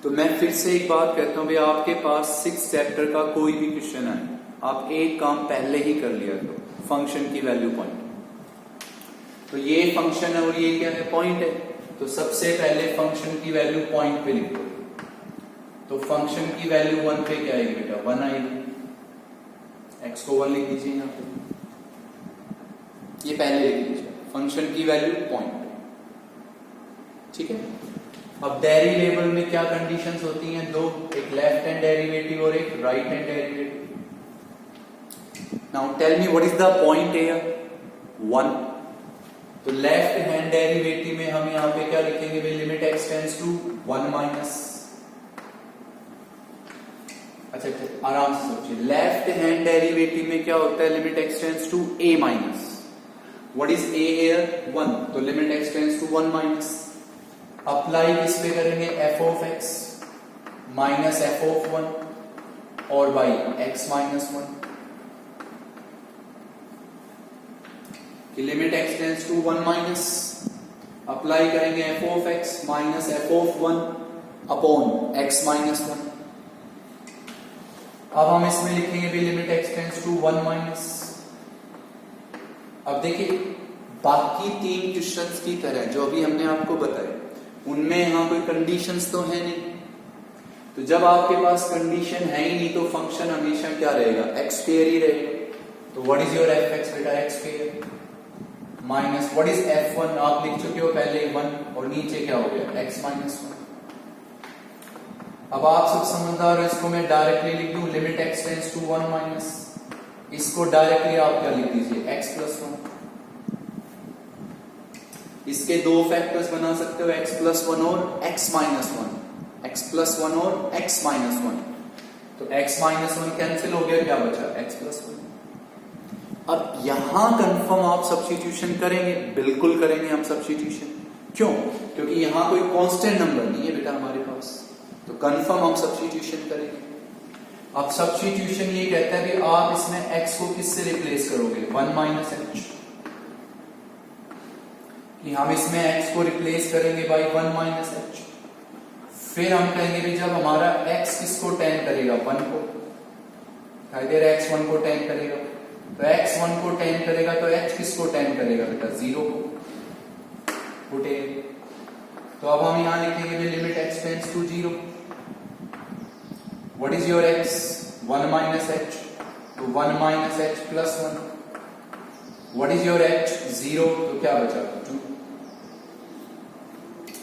Speaker 1: तो मैं फिर से एक बात कहता हूं, भाई आपके पास 6 चैप्टर का कोई भी क्वेश्चन आए, आप एक काम पहले ही कर लिया करो, फंक्शन की वैल्यू पॉइंट। तो ये फंक्शन है और ये क्या है? पॉइंट है। तो सबसे पहले फंक्शन की वैल्यू पॉइंट पे लिखो। तो फंक्शन की वैल्यू 1 पे क्या आएगी बेटा? 1 आएगी। x को 1 लिख दीजिए यहां पे, ये पहले लिख दीजिए फंक्शन की वैल्यू पॉइंट पे। ठीक है। अब डेरिवेबल में क्या कंडीशंस होती हैं? 2, एक लेफ्ट हैंड डेरिवेटिव और एक right hand derivative. Now tell me what is the point here? 1। तो लेफ्ट हैंड डेरिवेटिव में हम यहां पे क्या लिखेंगे भाई? Limit x tends to 1 minus. अच्छा आराम से सोचिए, लेफ्ट हैंड डेरिवेटिव में क्या होता है? Limit x tends to a minus. What is a here? 1। तो limit x tends to 1 minus. Apply किस पे करेंगे? f of x minus f of 1 और by x minus 1। Limit x tends to 1 minus, apply करेंगे f of x minus f of 1 upon x minus 1। अब हम इसमें लिखेंगे भी limit x tends to 1 minus. अब देखिए बाकी 3 क्वेश्चंस की तरह जो अभी हमने आपको बताया, उनमें यहां कोई कंडीशंस तो है नहीं। तो जब आपके पास कंडीशन है ही नहीं तो फंक्शन हमेशा क्या रहेगा? x स्क्वायर ही रहेगा। तो व्हाट इज योर f(x) बेटा? x square minus what is f1? आप लिख चुके हो पहले 1 और नीचे क्या हो गया? x minus 1। अब आप सब समझदार हो, इसको मैं डायरेक्टली लिख दूं limit x tends to 1 minus, इसको डायरेक्टली आप क्या लिख दीजिए? x plus 1। इसके 2 फैक्टर्स बना सकते हो, x प्लस 1 और x माइनस 1, x प्लस 1 और x माइनस 1। तो x माइनस 1 कैंसिल हो गया, क्या बचा? x plus 1। अब यहां कंफर्म आप सब्स्टिट्यूशन करेंगे? बिल्कुल करेंगे हम सब्स्टिट्यूशन। क्यों? क्योंकि यहां कोई कांस्टेंट नंबर नहीं है बेटा हमारे पास। तो कंफर्म हम सब्स्टिट्यूशन करेंगे। अब सब्स्टिट्यूशन ये कहता है कि आप इसमें x को किससे रिप्लेस करोगे, 1 माइनस एच, कि हम इसमें x को रिप्लेस करेंगे बाई 1 माइनस एच। फिर हम कहेंगे भी जब हमारा x किसको टेन करेगा, 1 को, इधर x 1 को टेन करेगा, तो x 1 को टेन करेगा तो h किसको टेन करेगा बेटा, 0 को टेन। तो अब हम यहां लिखेंगे भी limit x tends to 0। What is your x, 1 minus h, तो 1 minus h plus 1। What is your h, 0, तो क्या बचा, 2।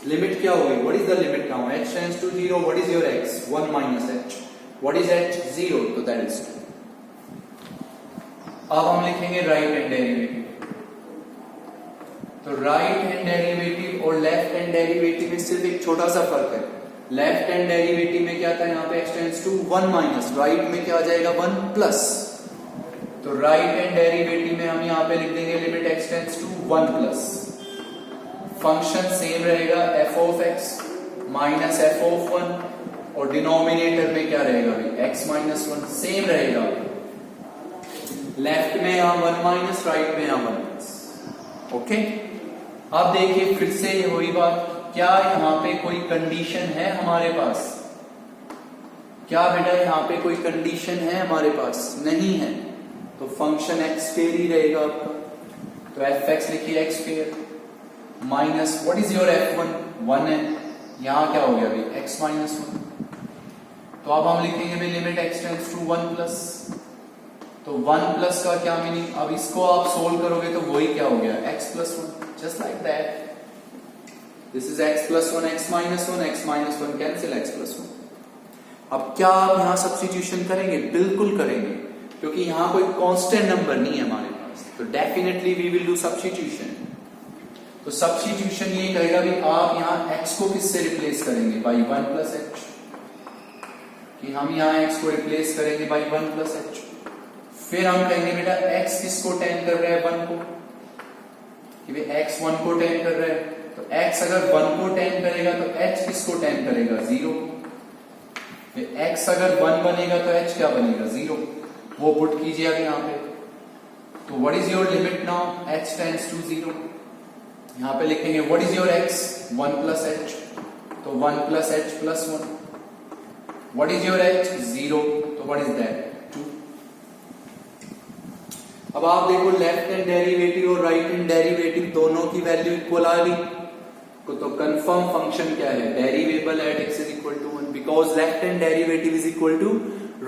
Speaker 1: लिमिट क्या होगी, what is the limit now, h tends to 0, what is your x, 1 minus h, what is h, 0, तो that is 2। अब हम लिखेंगे राइट हैंड डेरिवेटिव। तो राइट हैंड डेरिवेटिव और लेफ्ट हैंड डेरिवेटिव में सिर्फ एक छोटा सा फर्क है। लेफ्ट हैंड डेरिवेटिव में क्या था, यहाँ पे x tends to 1 minus, right में क्या आ जाएगा, 1 प्लस। तो राइट हैंड डेरिवेटिव में हम यहाँ पे लिख देंगे limit x tends to 1 plus, function same रहेगा f of x minus f of 1, और डिनोमिनेटर में क्या रहेगा भाई, x माइनस 1 सेम रहेगा। लेफ्ट में यहां 1 माइनस, राइट में यहां 1 प्लस। ओके, अब देखिए फिर से ये वही बात, क्या यहां पे कोई कंडीशन है हमारे पास, क्या बेटा यहां पे कोई कंडीशन है हमारे पास, नहीं है, तो फंक्शन x स्क्वायर ही रहेगा आपका। तो f(x) लिखिए x square minus what is your f1, 1 है, यहां क्या हो गया भाई, x माइनस 1। तो अब हम लिखेंगे भाई limit x tends to 1 plus, तो 1 प्लस का क्या मीनिंग, अब इसको आप सोल्व करोगे तो वही क्या हो गया, x plus 1, just like that. This is x plus 1, x minus 1, x minus 1 cancel, x plus 1। अब क्या आप यहां सब्स्टिट्यूशन करेंगे, बिल्कुल करेंगे, क्योंकि यहां कोई कांस्टेंट नंबर नहीं है हमारे पास, तो definitely we will do substitution. तो सब्स्टिट्यूशन ये कहेगा भी आप यहां x को किससे रिप्लेस करेंगे, बाई 1 प्लस h, कि हम यहां x को रिप्लेस करेंगे बाई 1 प्लस h। फिर हम कहेंगे बेटा x किसको टेन कर रहा है, 1 को, कि भाई x 1 को टेन कर रहा है, तो x अगर 1 को टेन करेगा तो h किसको टेन करेगा, 0। x अगर 1 बनेगा तो h क्या बनेगा, 0। वो पुट कीजिए अब यहां पे। तो what is your limit now, h tends to 0। यहां पे लिखेंगे what is your x, 1 plus h, तो 1 plus h plus 1। What is your h, 0, तो व्हाट इज दैट, 2। अब आप देखो लेफ्ट हैंड डेरिवेटिव और राइट हैंड डेरिवेटिव दोनों की वैल्यू इक्वल आ गई, तो कंफर्म फंक्शन क्या है, derivable at x is equal to 1, because left hand derivative is equal to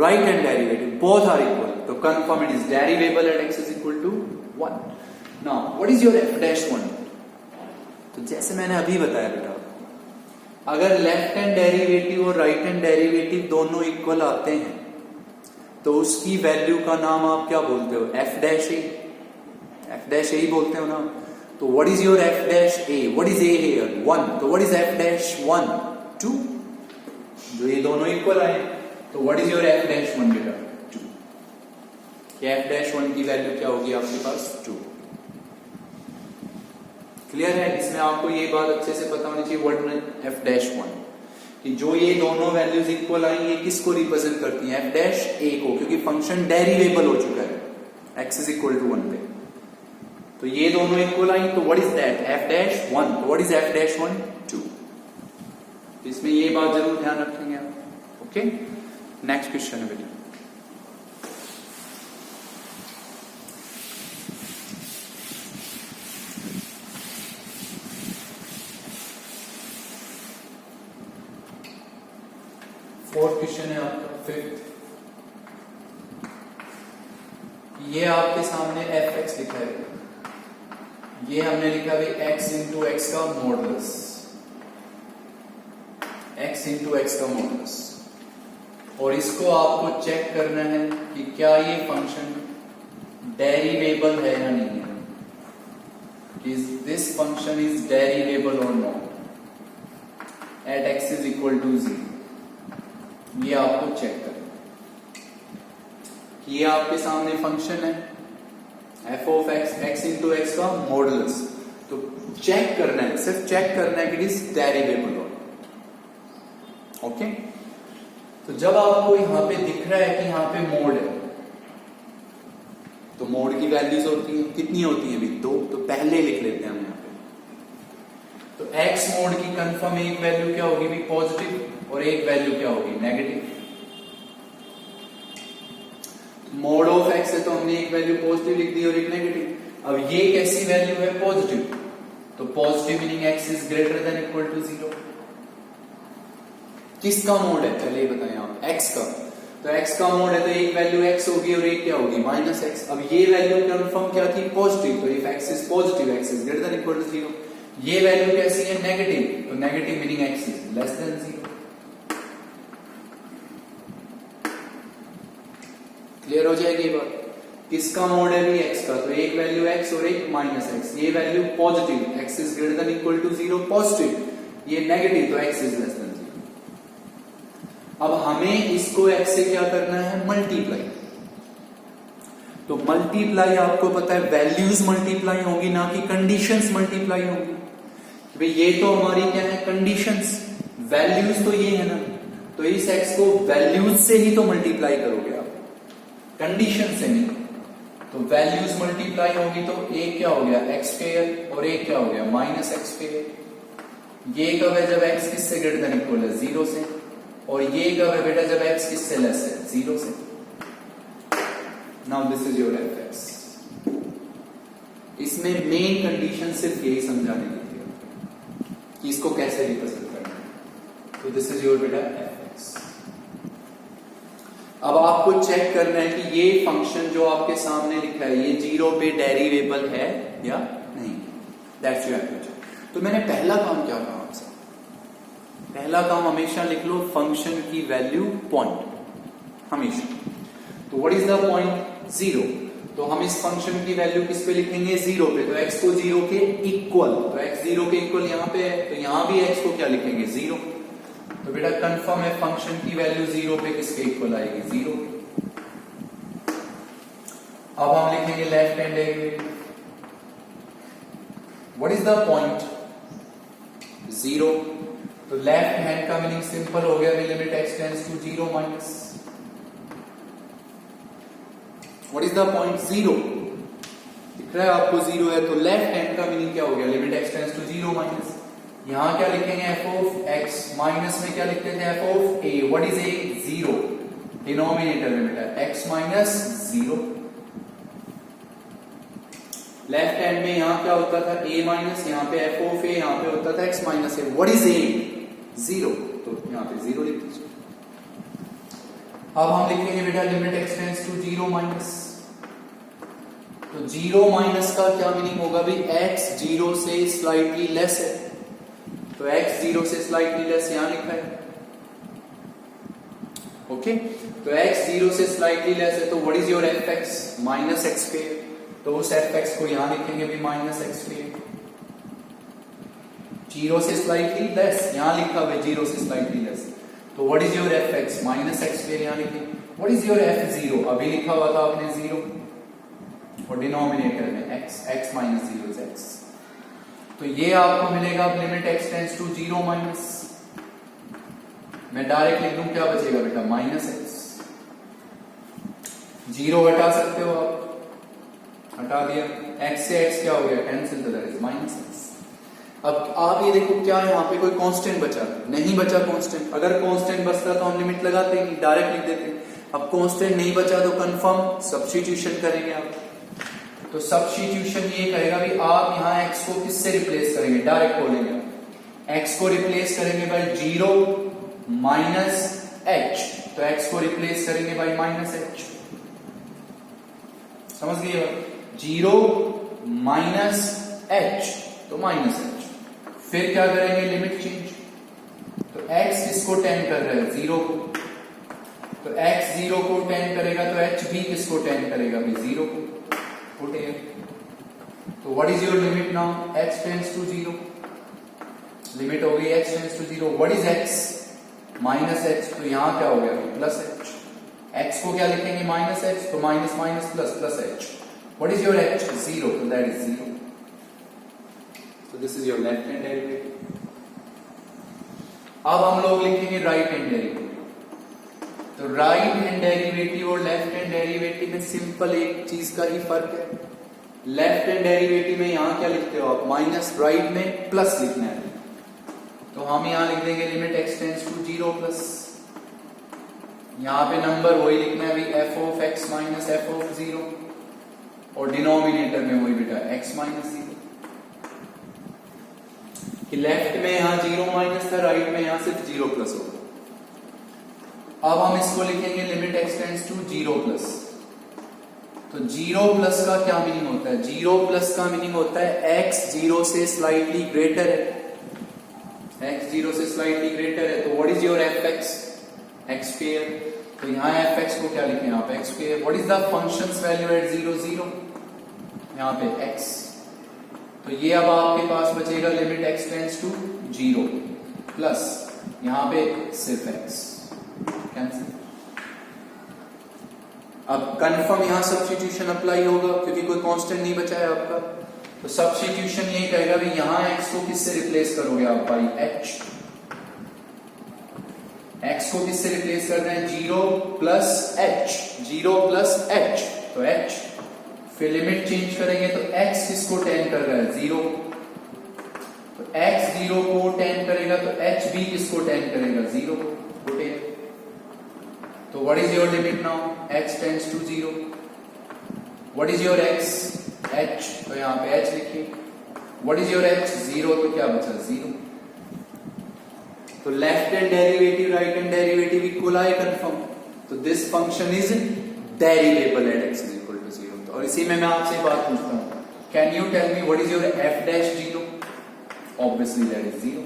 Speaker 1: right hand derivative, both are equal, तो confirm it is derivable at x is equal to 1। Now what is your f'1, तो जैसे मैंने अभी बताया बेटा, अगर left hand derivative और right hand derivative दोनों इक्वल आते हैं तो उसकी वैल्यू का नाम आप क्या बोलते हो, f' ही बोलते हो ना। तो what is your f', what is a here, 1, तो व्हाट इज f'1, 2, जो ये दोनों इक्वल आए, तो व्हाट इज योर f'1 बेटा, 2, कि f'1 की वैल्यू क्या होगी आपके पास, 2। क्लियर है, इसमें आपको ये बात अच्छे से पता होनी चाहिए, व्हाट इज f'1, कि जो ये दोनों वैल्यूज इक्वल आई, ये किसको रिप्रेजेंट करती हैं, f' को, क्योंकि फंक्शन डेरिवेबल हो चुका है x इज इक्वल टू 1 पे, तो ये दोनों इक्वल आई, तो व्हाट इज दैट, f'1, तो व्हाट इज f'1, 2। इसमें ये बात जरूर ध्यान रखेंगे आप। ओके, नेक्स्ट क्वेश्चन है बेटा, फोर्थ क्वेश्चन है आपका, फिफ्थ। ये आपके सामने f(x) लिखा है, ये हमने लिखा भाई x इंटू एक्स का मॉडुलस, x इंटू एक्स का मॉडुलस, और इसको आपको चेक करना है कि क्या ये फंक्शन डेरिवेबल है या नहीं है, is this function is derivable और not at x is equal to 0। ये आपको चेक करना, ये आपके सामने फंक्शन है f of x into x का मॉडुलस, तो चेक करना है, सिर्फ चेक करना है कि इट इज डेरिवेबल और, ओके। तो जब आपको यहाँ पे दिख रहा है कि यहाँ पे मोड है, तो मोड की वैल्यूज होती हैं, कितनी होती हैं अभी? 2। तो पहले लिख लेते हैं हम यहाँ पे। तो x मोड की कंफर्म एक वैल्यू क्या होगी भी? पॉजिटिव, और एक वैल्यू क्या होगी? नेगेटिव। मोड ऑफ x है तो हमने एक वैल्यू पॉजिटिव लिख दी और एक नेगेटिव। अब ये कैसी वैल्यू है? पॉजिटिव। तो positive meaning x is greater than equal to 0। किसका मोड है? चलिए बताएं आप। x का। तो x का मोड है तो एक वैल्यू x होगी और एक क्या होगी? Minus x। अब ये वैल्यू कंफर्म क्या थी? पॉजिटिव। तो if x is positive, x is greater than equal to 0। ये वैल्यू कैसी है? नेगेटिव। तो negative meaning x is less than 0। Clear हो जाएगी ये बात? किसका मोड है भी? x का। तो एक वैल्यू x और एक माइनस x। ये value positive, x is greater than equal to 0 positive. ये नेगेटिव, तो x इज लेस देन 0। अब हमें इसको x से क्या करना है? मल्टीप्लाई। तो मल्टीप्लाई आपको पता है वैल्यूज मल्टीप्लाई होगी, ना कि कंडीशंस मल्टीप्लाई होगी। भाई ये तो हमारी क्या है? कंडीशंस। वैल्यूज तो ये है ना, तो इस x को वैल्यूज से ही तो मल्टीप्लाई करोगे आप, कंडीशन से नहीं। तो वैल्यूज मल्टीप्लाई होगी तो एक क्या हो गया? x स्क्वायर, और एक क्या हो गया? Minus x square. ये कब है? जब x किससे ग्रेटर देन इक्वल है? 0 से। और ये कब है बेटा? जब x किससे लेस है? 0 से। Now this is your f(x). इसमें मेन कंडीशन सिर्फ यही समझाने की थी कि इसको कैसे रिप्रेजेंट करना है। तो दिस इज योर बेटा f(x). अब आपको चेक करना है कि ये फंक्शन जो आपके सामने लिखा है ये 0 पे डेरिवेबल है या नहीं। That's your question. तो मैंने पहला काम क्या कहा आपसे? पहला काम हमेशा लिख लो फंक्शन की वैल्यू पॉइंट, हमेशा। तो व्हाट इज द पॉइंट? 0। तो हम इस फंक्शन की वैल्यू किस पे लिखेंगे? 0 पे। तो x को 0 के इक्वल, तो x 0 के इक्वल यहां पे है, तो यहां भी x को क्या लिखेंगे? 0। तो बेटा कंफर्म है फंक्शन की वैल्यू 0 पे किसके इक्वल आएगी? 0। अब हम लिखेंगे left hand derivative. What is the point? 0। तो लेफ्ट हैंड का मीनिंग सिंपल हो गया, limit x tends to 0 minus. What is the point? 0। दिख रहा है आपको 0 है, तो लेफ्ट हैंड का मीनिंग क्या हो गया? Limit x tends to 0 minus. यहां क्या लिखेंगे? f of x। माइनस में क्या लिखते थे? f of a। What is a? 0। Denominator में बेटा x माइनस 0। लेफ्ट हैंड में यहां क्या होता था? a माइनस, यहां पे f ऑफ a, यहां पे होता था x minus a। What is a? 0। तो यहां पे 0 लिख दीजिए। अब हम लिखेंगे बेटा limit x tends to 0 minus. तो 0 माइनस का क्या मीनिंग होगा भी? x 0 से स्लाइटली लेस है। तो x 0 से स्लाइटली लेस यहां लिखा है। ओके, तो x 0 से स्लाइटली लेस है, तो what is your f(x)? Minus x square. तो उस f(x) को यहां लिखेंगे भी माइनस एक्स स्क्वायर। 0 से स्लाइटली लेस यहां लिखा हुआ है, 0 से स्लाइटली लेस। तो what is your f(x)? Minus x square यहां लिखेंगे। What is your f(0)? अभी लिखा हुआ था आपने 0, और डिनोमिनेटर में x माइनस 0 इज x। तो ये आपको मिलेगा limit x tends to 0 minus. मैं डायरेक्ट लिख दूं, क्या बचेगा बेटा? Minus x। 0 हटा सकते हो आप, हटा दिया। x से x क्या हो गया? कैंसिल, तो दैट इज माइनस x। अब आप ये देखो, क्या यहाँ पे कोई कांस्टेंट बचा? नहीं बचा कांस्टेंट। अगर कांस्टेंट बचता तो हम लिमिट लगाते ही नहीं, डायरेक्ट लिख देते। अब कांस्टेंट नहीं बचा तो कंफर्म सब्स्टिट्यूशन करेंगे आप। तो सब्स्टिट्यूशन ये करेगा भी आप यहाँ x को किससे रिप्लेस करेंगे? डायरेक्ट बोलेंगे x को रिप्लेस करेंगे बाय 0 माइनस h। तो x को रिप्लेस करेंगे बाय माइनस h। समझ गए? 0 माइनस h, तो माइनस h। फिर क्या करेंगे? Limit change. तो x किसको टेंड कर रहा है? 0 को। तो x 0 को टेंड करेगा तो h भी किसको टेंड करेगा? भी 0 को। Put here. तो what is your limit now? x tends to 0। Limit हो गई x tends to 0। What is x? Minus h। तो यहां क्या हो गया? Plus h। x को क्या लिखेंगे? Minus h। तो minus minus plus, plus h। What is your h? 0। तो that is 0। So this is your left hand derivative. अब हम लोग लिखेंगे राइट हैंड डेरिवेटिव। तो राइट हैंड डेरिवेटिव और लेफ्ट हैंड डेरिवेटिव में सिंपल एक चीज का ही फर्क है। लेफ्ट हैंड डेरिवेटिव में यहां क्या लिखते हो आप, माइनस, राइट में प्लस लिखना है। तो हम यहां लिख देंगे limit x tends to 0 plus, यहां पे नंबर वही लिखना है f of x minus f of 0, और डिनोमिनेटर में वही बेटा एक्स माइनस 0। कि लेफ्ट में यहां 0 माइनस था, राइट में यहां सिर्फ 0 प्लस होगा। अब हम इसको लिखेंगे limit x tends to 0 plus. तो 0 प्लस का क्या मीनिंग होता है, 0 प्लस का मीनिंग होता है x 0 से स्लाइटली ग्रेटर है, x 0 से स्लाइटली ग्रेटर है। तो what is your f x, x square. तो यहां एफ एक्स को क्या लिखें आप, x square. What is the functions value at 0 0, यहां पे x। तो ये अब आपके पास बचेगा limit x tends to 0 plus, यहां पे सिर्फ x कैंसिल। अब कंफर्म यहां सब्स्टिट्यूशन अप्लाई होगा क्योंकि कोई कांस्टेंट नहीं बचा है आपका। तो सब्स्टिट्यूशन ये कहेगा भी यहां x को किससे रिप्लेस करोगे आप भाई, h। x को किससे रिप्लेस कर रहे हैं, 0 प्लस h, 0 प्लस h, तो h। फिर लिमिट चेंज करेंगे तो x किसको टेन कर रहा है, 0। तो x 0 को टेन करेगा तो h भी किसको टेन करेगा, 0 को टेन। तो what is your limit now, x tends to 0। what is your x, h। तो यहां पे h लिखिए। what is your h, 0। तो क्या बचा, 0। तो left hand derivative right hand derivative equal आए कंफर्म। तो this function is derivable at x is equal to 0। और इसी में मैं आपसे बात पूछता हूं, can you tell me what is your f dash 0। Obviously that is 0,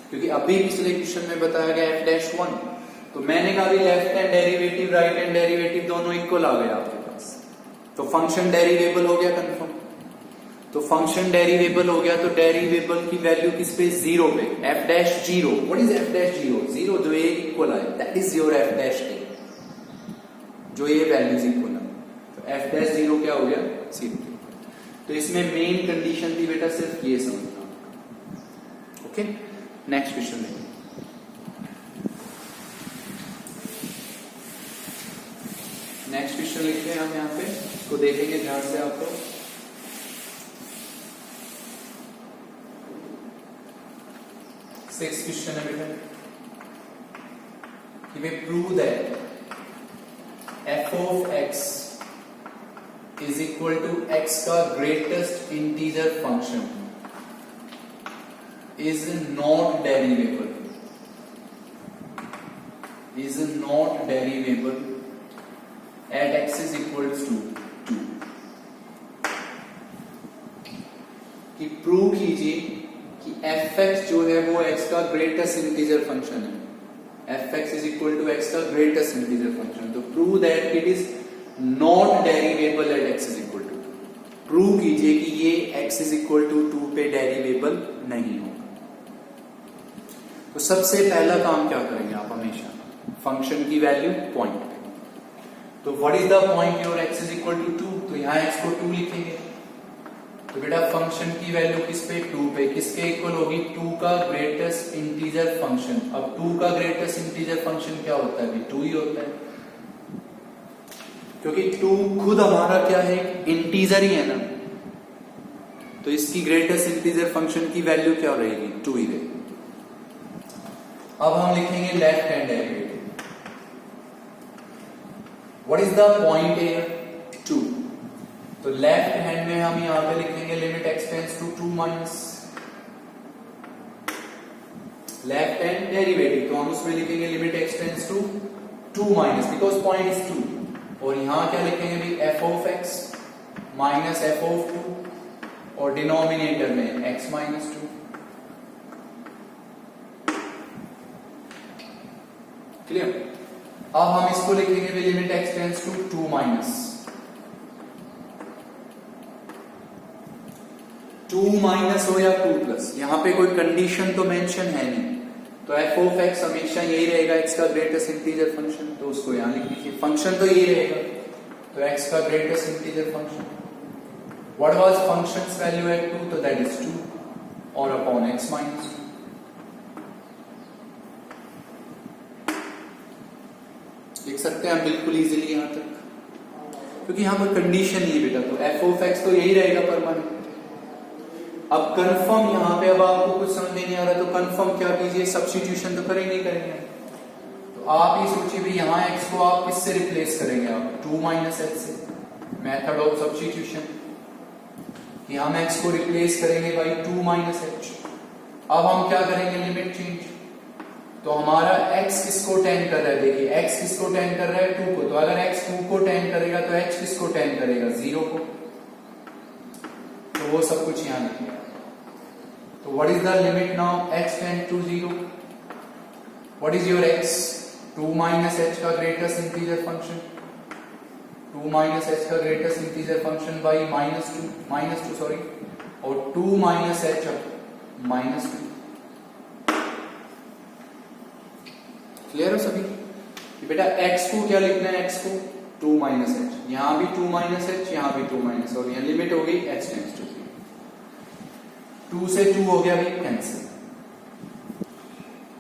Speaker 1: क्योंकि अभी पिछले क्वेश्चन में बताया गया f डैश 1। तो मैंने कहा भी left hand derivative right hand derivative दोनों इक्वल आ गए आपके पास, तो फंक्शन डेरिवेबल हो गया कंफर्म। तो फंक्शन डेरिवेबल हो गया तो डेरिवेबल की वैल्यू किस पे, 0 पे, f dash 0। What is f dash 0, 0 जो ये इक्वल आए, that is your f dash a, जो ये वैल्यूज इक्वल है। तो f डैश 0 क्या हो गया, 0। तो इसमें मेन कंडीशन थी बेटा सिर्फ ये समझना। ओके, नेक्स्ट क्वेश्चन देखिए। नेक्स्ट क्वेश्चन लिखते हैं हम यहाँ पे, इसको देखेंगे ध्यान से आप लोग। सिक्स क्वेश्चन है बेटा, कि we prove that f of x is equal to x का greatest integer function is not derivable at x is equals to 2। कि प्रूव कीजिए कि fx जो है वो x का ग्रेटेस्ट इंटीजर फंक्शन है, fx is equal to x का ग्रेटेस्ट इंटीजर फंक्शन। तो prove that it is not derivable at x is equal to 2। Prove कीजिए कि ये x is equal to 2 पे डेरिवेबल नहीं होगा। तो सबसे पहला काम क्या करेंगे आप, हमेशा फंक्शन की वैल्यू पॉइंट पे। तो what is the point your x is equal to 2। तो यहां x को 2 लिखेंगे। तो बेटा फंक्शन की वैल्यू किस पे, 2 पे। किसके इक्वल होगी, 2 का ग्रेटेस्ट इंटीजर फंक्शन। अब 2 का ग्रेटेस्ट इंटीजर फंक्शन क्या होता है, 2 ही होता है, क्योंकि 2 खुद हमारा क्या है, इंटीजर ही है ना। तो इसकी ग्रेटेस्ट इंटीजर फंक्शन की वैल्यू क्या रहेगी, 2 ही रहेगी। अब हम लिखेंगे left hand derivative. What is the point here, 2। तो लेफ्ट हैंड में हम यहां पे लिखेंगे limit x tends to 2 minus left hand derivative. तो हम उसमें लिखेंगे limit x tends to 2 minus, because point is 2। और यहां क्या लिखेंगे भी, f of x minus f of 2, और डिनोमिनेटर में एक्स माइनस 2। क्लियर। अब हम इसको लिखेंगे भी limit x tends to 2 minus 2 minus हो या 2 प्लस, यहां पे कोई कंडीशन तो मेंशन है नहीं। तो एफ ऑफ एक्स हमेशा यही रहेगा, एक्स का ग्रेटेस्ट इंटीजर फंक्शन। तो उसको यहां लिख लीजिए, फंक्शन तो यही रहेगा। तो एक्स का greatest integer function, what was functions value at 2, तो दैट इज 2 और अपॉन एक्स माइनस 2। लिख सकते हैं हम बिल्कुल इजीली यहां तक, क्योंकि यहां पर कंडीशन ही है बेटा, तो एफ ऑफ एक्स तो यही रहेगा परमानेंट। अब कंफर्म यहां पे, अब आपको कुछ समझ में नहीं आ रहा तो कंफर्म क्या कीजिए, सब्स्टिट्यूशन तो करेंगे ही करेंगे। तो आप ये सोचिए भी यहां एक्स को आप किससे रिप्लेस करेंगे, आप 2 माइनस एच से, मेथड ऑफ सब्स्टिट्यूशन। कि हम एक्स को रिप्लेस करेंगे बाई 2 माइनस एच। अब हम क्या करेंगे, लिमिट चेंज। तो हमारा x किसको टेंड कर रहा है, देखिए x किसको टेंड कर रहा है, 2 को। तो अगर x 2 को टेंड करेगा तो h किसको टेंड करेगा, 0 को। तो वो सब कुछ यहां लिखिए। तो what is the limit now, x tend to 0। What is your x, 2 minus h का greatest integer function, 2 minus h का greatest integer function by minus two sorry, और 2 माइनस h माइनस 2। क्लियर हो सभी कि बेटा x को क्या लिखना है, x को 2 माइनस एच, यहां भी 2 माइनस एच, यहां भी 2 माइनस, और यहां लिमिट हो गई h टेंड्स टू 0। 2 से 2 हो गया भाई कैंसिल।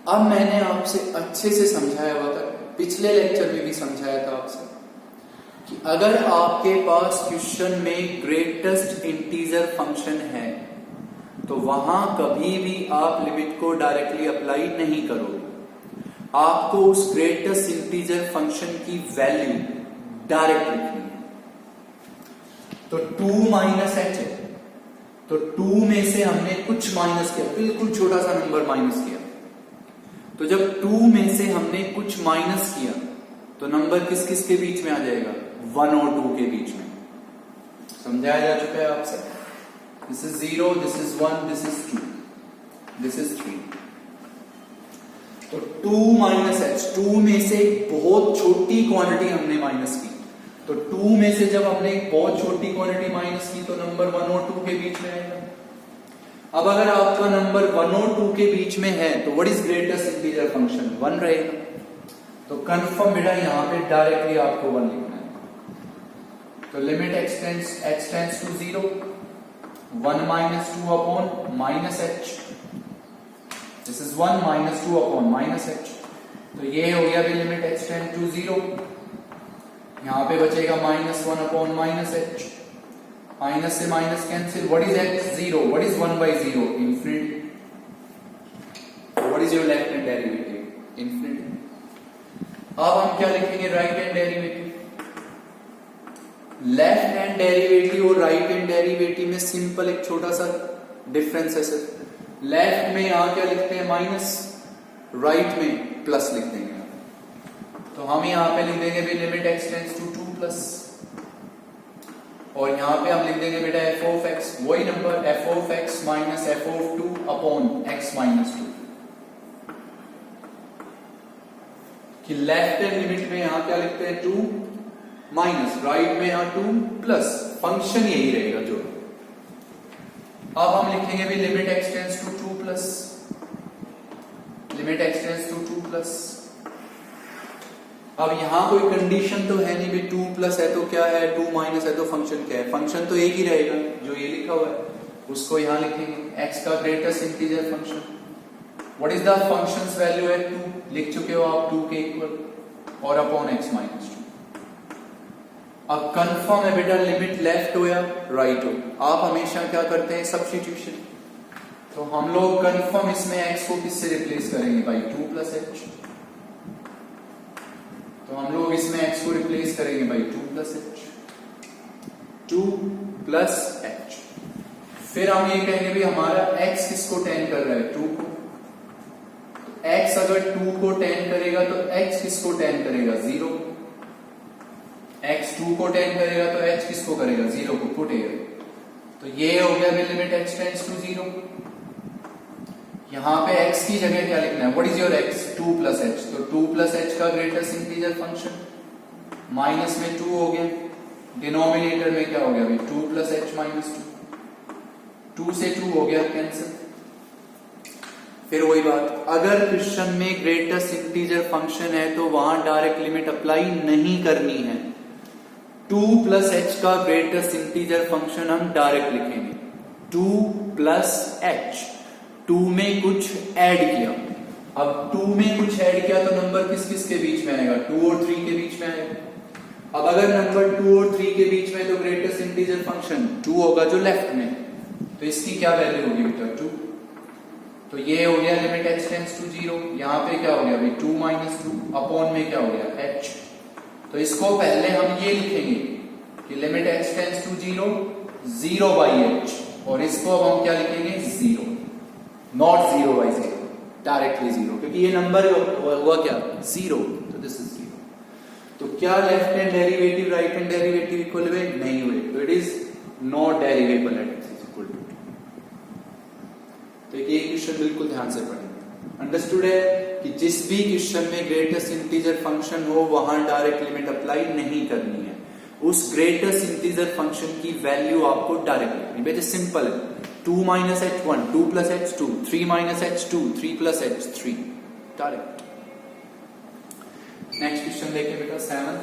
Speaker 1: अब मैंने आपसे अच्छे से समझाया हुआ था, पिछले लेक्चर में भी समझाया था आपसे, कि अगर आपके पास क्वेश्चन में ग्रेटेस्ट इंटीजर फंक्शन है तो वहां कभी भी आप लिमिट को डायरेक्टली अप्लाई नहीं करोगे, आपको उस ग्रेटेस्ट इंटीजर फंक्शन की वैल्यू डायरेक्ट लिखनी है। तो 2 माइनस एच है, तो 2 में से हमने कुछ माइनस किया, बिल्कुल छोटा सा नंबर माइनस किया। तो जब 2 में से हमने कुछ माइनस किया तो नंबर किस किस के बीच में आ जाएगा, 1 और 2 के बीच में। समझाया जा चुका है आपसे। This is 0, this is 1, this is 2, this is 3। तो 2 माइनस एच, 2 में से बहुत छोटी क्वांटिटी हमने माइनस की। तो 2 में से जब हमने एक बहुत छोटी क्वांटिटी माइनस की तो नंबर 1 और 2 के बीच में आएगा। अब अगर आपका नंबर 1 और 2 के बीच में है तो what is greatest integer function, 1 रहेगा। तो कंफर्म बेटा यहां पे डायरेक्टली आपको 1 लिखना है। तो limit x tends to 0, 1 minus 2 upon minus h, this is 1 minus 2 upon minus h. तो ये हो गया भी लिमिट x टेंड टू 0, यहां पे बचेगा minus 1 upon minus h, minus से minus cancel. What is x, 0, what is 1 by 0, infinity. What is your left hand derivative, infinity. अब हम क्या लिखेंगे, right hand derivative. Left hand derivative और right hand derivative में सिंपल एक छोटा सा डिफरेंस है सर। लेफ्ट में यहां क्या लिखते हैं, माइनस, राइट में प्लस लिख देंगे। तो हम यहां पे लिख देंगे भी limit x tends to 2 plus, और यहां पे हम लिख देंगे बेटा f ऑफ x, वही number f of x minus f of 2 upon x minus 2। कि लेफ्ट हैंड लिमिट में यहां क्या लिखते हैं, 2 माइनस, राइट में यहां 2 प्लस, फंक्शन यही रहेगा जो। अब हम लिखेंगे भी limit x tends to 2 plus, limit x tends to 2 plus. अब यहां कोई कंडीशन तो है नहीं भी 2 प्लस है तो क्या है, 2 माइनस है तो फंक्शन क्या है, फंक्शन तो एक ही रहेगा जो ये लिखा हुआ है, उसको यहां लिखेंगे x का greatest integer function. What is the functions value at 2, लिख चुके हो आप 2 के इक्वल, और अपॉन x माइनस 2। अब कंफर्म है बेटा लिमिट लेफ्ट हो या राइट हो, आप हमेशा क्या करते हैं, सब्स्टिट्यूशन। तो हम लोग कंफर्म इसमें x को किससे रिप्लेस करेंगे, बाई 2 प्लस एच। तो हम लोग इसमें x को रिप्लेस करेंगे by 2 plus H, 2 plus H. फिर हम ये कहेंगे भी हमारा x किसको टेंड कर रहा है, 2 को। तो x अगर 2 को टेंड करेगा तो x किसको टेंड करेगा, 0। x 2 को टेंड करेगा तो h किसको करेगा, 0 को, पुटेगा। तो ये हो गया भी लिमिट x टेंड्स टू 0। यहां पे x की जगह क्या लिखना है, what is your x, 2 plus H. तो 2 प्लस एच का ग्रेटेस्ट इंटीजर फंक्शन, माइनस में 2 हो गया, डिनोमिनेटर में क्या हो गया भाई, 2 प्लस एच माइनस 2, 2 से 2 हो गया कैंसिल। फिर वही बात, अगर क्वेश्चन में ग्रेटेस्ट इंटीजर फंक्शन है तो वहां डायरेक्ट लिमिट अप्लाई नहीं करनी है। 2 प्लस एच का ग्रेटेस्ट इंटीजर फंक्शन हम डायरेक्ट लिखेंगे, 2 प्लस एच, 2 में कुछ ऐड किया, अब 2 में कुछ ऐड किया तो नंबर किस किस के बीच में आएगा? 2 और 3 के बीच में आएगा। अब अगर नंबर 2 और 3 के बीच में तो ग्रेटेस्ट इंटीजर फंक्शन 2 होगा जो लेफ्ट में, तो इसकी क्या वैल्यू होगी बेटा? 2। तो ये हो गया लिमिट h टेंड्स टू 0। यहां पे क्या हो गया भाई? 2 माइनस 2 अपॉन में क्या हो गया? h। तो इसको पहले हम ये लिखेंगे कि limit h tends to 0 0 by h, और इसको अब हम क्या लिखेंगे? 0, नॉट 0 बाई 0, डायरेक्टली 0, क्योंकि ये नंबर हुआ क्या? 0, तो दिस इज 0। तो क्या left hand derivative right hand derivative equal हुए? नहीं हुए, तो it is not derivable at x is equal to 2। तो ये क्वेश्चन बिल्कुल ध्यान से पढ़ेंगे। अंडरस्टूड है कि जिस भी क्वेश्चन में ग्रेटेस्ट इंटीजर फंक्शन हो वहां डायरेक्ट लिमिट अप्लाई नहीं करनी है, उस ग्रेटेस्ट इंटीजर फंक्शन की वैल्यू आपको डायरेक्ट लिखनी है। सिंपल है, 2 minus h1, 2 plus h2, 3 minus h2, 3 plus h3, direct. Next question देखिए बेटा 7।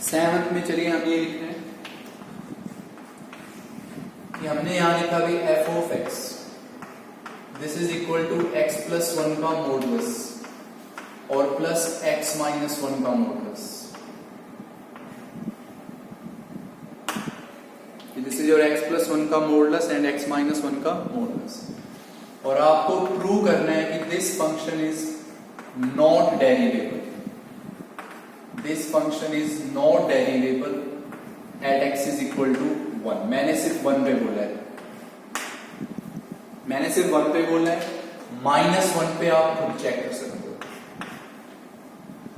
Speaker 1: सेवंथ में चलिए हम ये लिख रहे हैं कि हमने यहां लिखा भी f of x this is equal to x plus 1 का मॉडुलस और प्लस x माइनस 1 का modulus. This is your x plus 1 का मॉडुलस एंड x माइनस 1 का मॉडुलस, और आपको प्रूव करना है कि this function is not derivable. This function is not derivable at x is equal to 1। मैंने सिर्फ 1 पे बोला है, मैंने सिर्फ 1 पे बोला है, माइनस 1 पे आप खुद चेक कर सकते हो।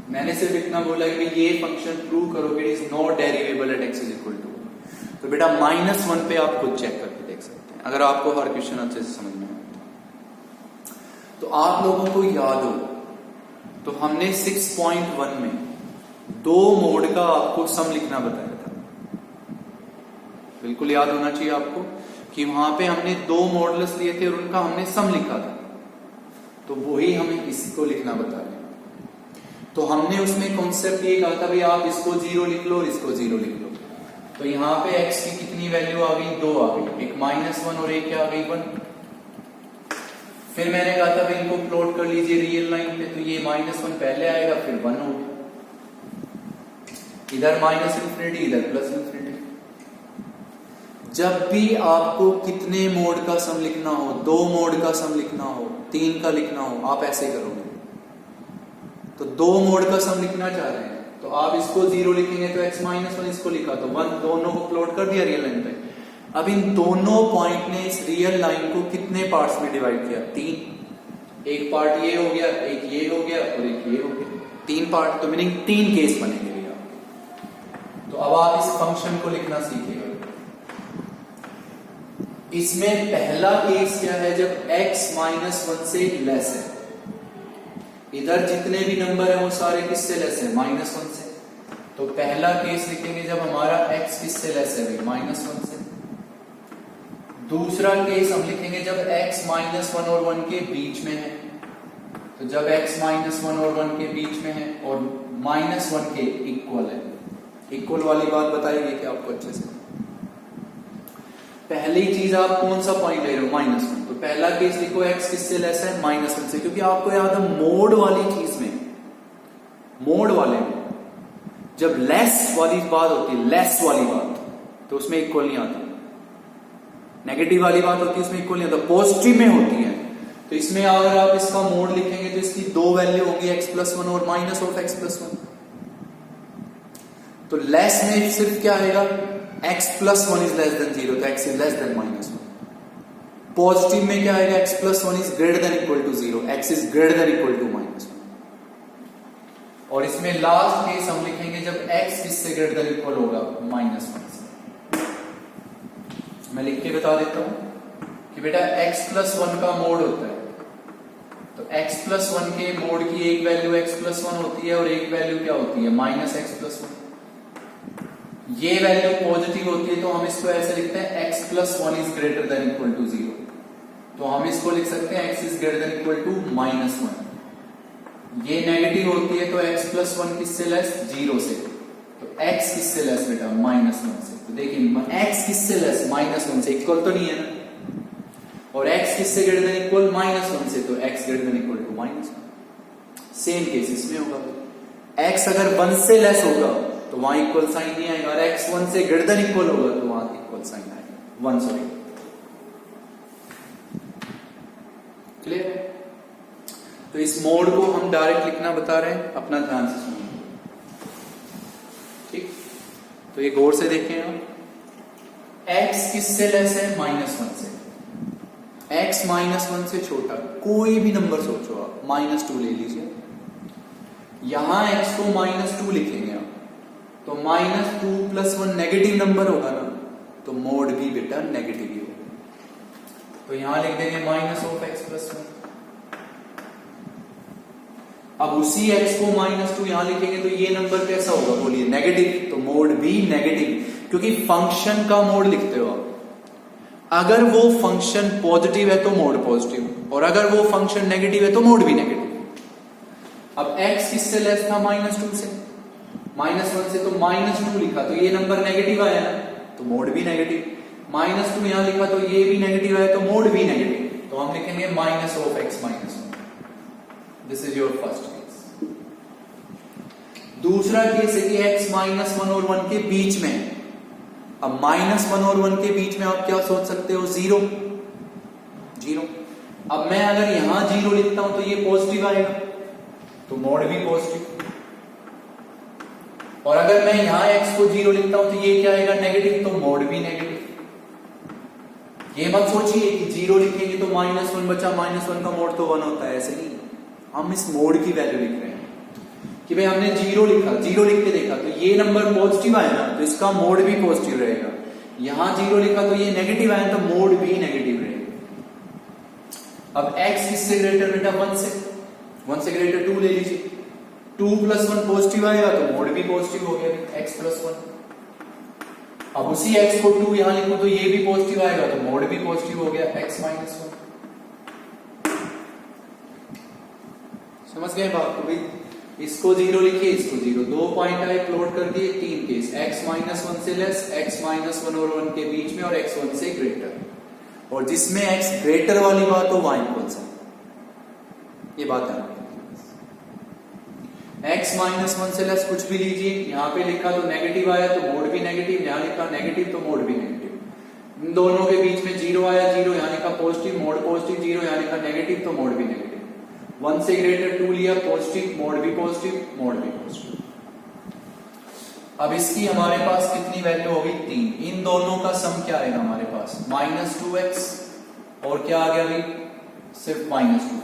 Speaker 1: मैंने सिर्फ इतना बोला कि ये फंक्शन प्रूव करो कि it is not derivable at x is equal to 1। तो बेटा माइनस 1 पे आप खुद चेक करके देख सकते हैं, अगर आपको हर क्वेश्चन अच्छे से समझ में आए। तो आप लोगों को याद हो तो हमने 6.1 में 2 मोड का आपको सम लिखना बताया था, बिल्कुल याद होना चाहिए आपको कि वहां पे हमने 2 मॉडुलस लिए थे और उनका हमने सम लिखा था, तो वही हमें इसको लिखना बता रहे हैं। तो हमने उसमें कॉन्सेप्ट ये कहा था भाई आप इसको 0 लिख लो और इसको 0 लिख लो। तो यहां पे x की कितनी वैल्यू आ गई? 2 आ गई, एक -1 और एक क्या आ गई? 1। फिर मैंने कहा था भाई इनको प्लॉट कर लीजिए रियल लाइन पे, तो ये -1 पहले आएगा फिर 1 होगा, इधर -∞ इधर +∞। जब भी आपको कितने मोड का सम लिखना हो, 2 मोड का सम लिखना हो, 3 का लिखना हो, आप ऐसे करोगे। तो 2 मोड का सम लिखना चाह रहे हैं तो आप इसको 0 लिखेंगे तो x -1 इसको लिखा तो 1, दोनों को प्लॉट कर दिया रियल लाइन पे। अब इन दोनों पॉइंट ने इस रियल लाइन को कितने पार्ट्स में डिवाइड किया? 3। एक पार्ट ये हो गया, एक ये हो गया और एक ये हो गया, 3 पार्ट। तो मीनिंग 3 केस बनेंगे भैया। तो अब आप इस फंक्शन को लिखना सीखिएगा। इसमें पहला केस क्या है? जब x -1 से लेस है। इधर जितने भी नंबर है वो सारे किससे लेस है? -1 से। तो पहला केस लिखेंगे जब हमारा x किससे लेस है भाई? -1 से। दूसरा केस हम लिखेंगे जब x -1 और 1 के बीच में है। तो जब x -1 और 1 के बीच में है और -1 के इक्वल है। इक्वल वाली बात बताइए कि आपको अच्छे से। पहली चीज आप कौन सा पॉइंट ले रहे हो? -1। तो पहला केस लिखो x किससे लेस है? -1 से, क्योंकि आपको याद है मोड वाली चीज में, मोड वाले में जब लेस वाली बात होती है, लेस वाली बात, तो उसमें इक्वल नहीं आती। नेगेटिव वाली बात होती है उसमें इक्वल नहीं होता, पॉजिटिव में होती है। तो इसमें अगर आप इसका मोड लिखेंगे तो इसकी 2 वैल्यू होंगी x +1 और माइनस ऑफ x +1। तो लेस में सिर्फ क्या आएगा? x +1 इज लेस देन 0, तो x is less than -1। Positive में क्या आएगा? x +1 is greater than equal to 0, x is greater than equal to -1। और इसमें लास्ट केस हम लिखेंगे जब x किससे ग्रेटर देन इक्वल होगा? -1 से। मैं लिख के बता देता हूं कि बेटा x +1 का मोड होता है, तो x +1 के मोड की एक वैल्यू x +1 होती है और एक वैल्यू क्या होती है? -x +1। ये वैल्यू पॉजिटिव होती है तो हम इसको ऐसे लिखते हैं x +1 is greater than equal to 0। तो हम इसको लिख सकते हैं x is greater than equal to -1। ये नेगेटिव होती है तो x प्लस वन किससे लेस, 0 से। तो x किससे लेस बेटा, -1 से। तो देखिए x किससे लेस, -1 से, इक्वल तो नहीं है ना, और x किससे ग्रेटर देन इक्वल, -1 से, तो x greater than equal to -1। Same case इसमें होगा, x अगर 1 से लेस होगा तो वहां इक्वल साइन नहीं आएगा, और x 1 से ग्रेटर देन इक्वल होगा तो वहां इक्वल साइन आएगा, 1 सॉरी। क्लियर है? तो इस मोड को हम डायरेक्ट लिखना बता रहे हैं, अपना ध्यान से सुनिए, ठीक। तो ये गौर से देखें आप, x किससे लेस है, -1 से, x -1 से छोटा कोई भी नंबर सोचो आप, -2 ले लीजिए, यहां x को -2 लिखेंगे आप, तो -2 + 1 नेगेटिव नंबर होगा ना, तो मोड भी बेटा नेगेटिव ही होगा। तो यहां लिख देंगे -(x + 1)। अब उसी x को -2 यहां लिखेंगे तो ये नंबर कैसा होगा, बोलिए, नेगेटिव, तो मोड भी नेगेटिव, क्योंकि फंक्शन का मोड लिखते हो आप, अगर वो फंक्शन पॉजिटिव है तो मोड पॉजिटिव, और अगर वो फंक्शन नेगेटिव है तो मोड भी नेगेटिव। अब x किससे लेस था, -2 से, -1 से, तो -2 लिखा तो ये नंबर नेगेटिव आया ना, तो मोड भी नेगेटिव, -2 यहां लिखा तो ये भी नेगेटिव आया, तो मोड भी नेगेटिव, तो हम लिखेंगे -(x - 1)। This is your first case. दूसरा केस है कि x -1 और 1 के बीच में, अब -1 और 1 के बीच में आप क्या सोच सकते हो, 0। अब मैं अगर यहां 0 लिखता हूं तो ये पॉजिटिव आएगा, तो मोड भी पॉजिटिव, और अगर मैं यहां x को 0 लिखता हूं तो ये क्या आएगा, नेगेटिव, तो मोड भी नेगेटिव। ये मत सोचिए कि 0 लिखेंगे तो -1 बचा, -1 का मोड तो 1 होता है, ऐसे नहीं, हम इस मोड की वैल्यू लिख रहे हैं कि भाई हमने 0 लिखा, 0 लिख के देखा तो ये नंबर पॉजिटिव आया ना, तो इसका मोड भी पॉजिटिव रहेगा, यहां 0 लिखा तो ये नेगेटिव आया तो मोड भी नेगेटिव रहेगा। अब x किससे ग्रेटर बेटा, 1 से, 1 से ग्रेटर 2 ले लीजिए, 2 + 1 पॉजिटिव आएगा तो मोड भी पॉजिटिव हो गया, x + 1। अब उसी x को 2 यहां लिखो तो ये भी पॉजिटिव आएगा, तो मोड भी पॉजिटिव हो गया, x - 1। समझ गए बात को भाई, इसको 0 लिखिए, इसको 0, 2 पॉइंट आए, प्लॉट कर दिए, 3 केस, x -1 से लेस, x -1 और 1 के बीच में, और x 1 से ग्रेटर, और जिसमें x ग्रेटर वाली बात हो वहां इक्वल साइन, ये बात है। x -1 से लेस कुछ भी लीजिए, यहां पे लिखा तो नेगेटिव आया तो मोड भी नेगेटिव, यहां लिखा नेगेटिव तो मोड भी नेगेटिव, इन दोनों के बीच में 0 आया, 0 यहां लिखा पॉजिटिव, मोड पॉजिटिव, 0 यहां लिखा नेगेटिव तो मोड भी नेगेटिव, 1 से ग्रेटर 2 लिया, पॉजिटिव, मोड भी पॉजिटिव, मोड भी पॉजिटिव। अब इसकी हमारे पास कितनी वैल्यू होगी, 3, इन दोनों का सम क्या आएगा हमारे पास, -2x, और क्या आ गया भाई, सिर्फ -2x।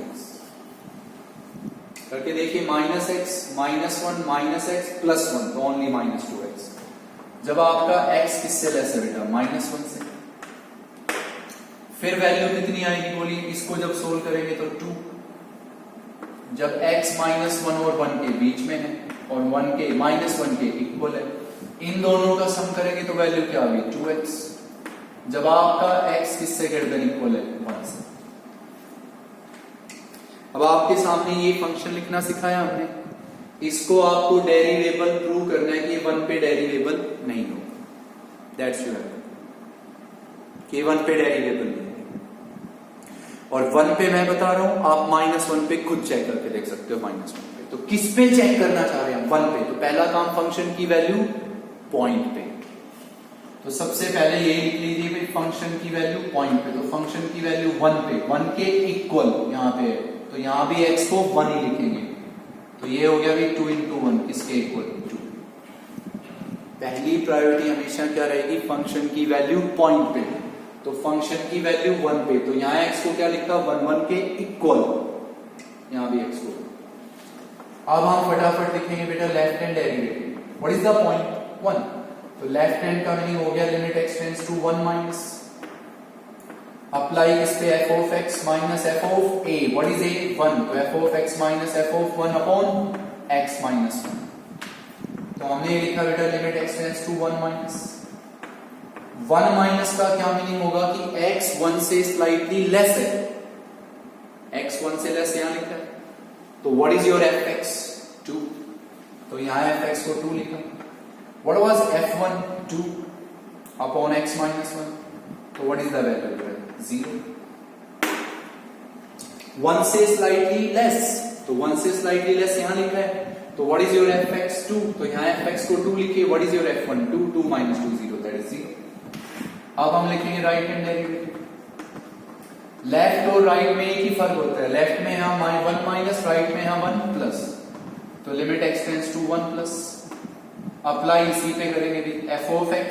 Speaker 1: करके देखिए, -x, -1, -x + 1, तो ओनली -2x। जब आपका x किससे लेस है बेटा, -1 से, फिर वैल्यू कितनी आएगी बोलिए, इसको जब सोल्व करेंगे तो 2, जब x -1 और 1 के बीच में है और -1 के इक्वल है, इन दोनों का सम करेंगे तो वैल्यू क्या आ गई, 2x, जब आपका x किससे ग्रेटर देन इक्वल है, 1 से। अब आपके सामने ये फंक्शन लिखना सिखाया हमने, इसको आपको डेरिवेबल प्रूव करना है कि 1 पे डेरिवेबल नहीं होगा, दैट्स योर, कि 1 पे डेरिवेबल नहीं, और 1 पे मैं बता रहा हूं, आप -1 पे खुद चेक करके देख सकते हो, -1 पे। तो किस पे चेक करना चाह रहे हैं, 1 पे, तो पहला काम फंक्शन की वैल्यू पॉइंट पे, तो सबसे पहले ये लिख लीजिए भाई फंक्शन की वैल्यू पॉइंट पे, तो फंक्शन की वैल्यू 1 पे, 1 के इक्वल यहां पे है, तो यहां भी x को 1 ही लिखेंगे, तो ये हो गया भाई 2 × 1, किसके इक्वल, 2। पहली प्रायोरिटी हमेशा क्या रहेगी, फंक्शन की वैल्यू पॉइंट पे, तो फंक्शन की वैल्यू 1 पे, तो यहां x को क्या लिखा, 1, 1 के इक्वल, यहां भी x को। अब हम फटाफट लिखेंगे बेटा left hand derivative, what is the point, 1, तो लेफ्ट हैंड का मीनिंग हो गया limit x tends to 1 minus, apply इस पे f of x minus f of a, what is a, 1, तो f of x minus f of 1 upon x minus 1, तो हमने ये लिखा बेटा limit x tends to 1 minus, 1 minus का क्या मीनिंग होगा कि x 1 से स्लाइटली लेस है, x 1 से लेस यहां लिखा है, तो what is your f x? 2। तो यहां एफ एक्स को 2 लिखा। What was f1? 2 upon x minus 1। तो व्हाट इज द वैल्यू? 0। 1 से स्लाइटली लेस, तो 1 से स्लाइटली लेस यहां लिखा है। तो what is your f x? 2। तो यहां एफ एक्स को 2 लिखिए। What is your f1? 2। 2 minus 2 0, that is 0। अब हम लिखेंगे राइट हैंड डेरिवेटिव। लेफ्ट और राइट में एक ही फर्क होता है। लेफ्ट में यहां 1 माइनस, राइट में यहां 1 प्लस। तो limit x tends to 1 plus. Apply इसी पे करेंगे भी, f of x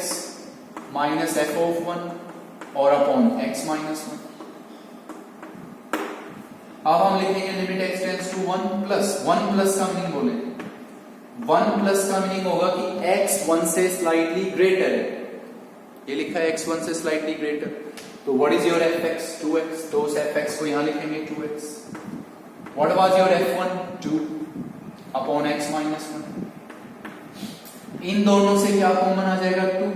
Speaker 1: minus f of 1 और अपॉन x माइनस 1। अब हम लिखेंगे limit x tends to 1 plus. 1 plus का मीनिंग बोले, 1 प्लस का मीनिंग होगा कि x 1 से स्लाइटली ग्रेटर है। ये लिखा है x 1 से स्लाइटली ग्रेटर। तो what is your f x? 2x। तो उस एफ एक्स को यहां लिखेंगे 2x। What was your f1? 2 upon x minus 1। इन दोनों से क्या कॉमन आ जाएगा? 2।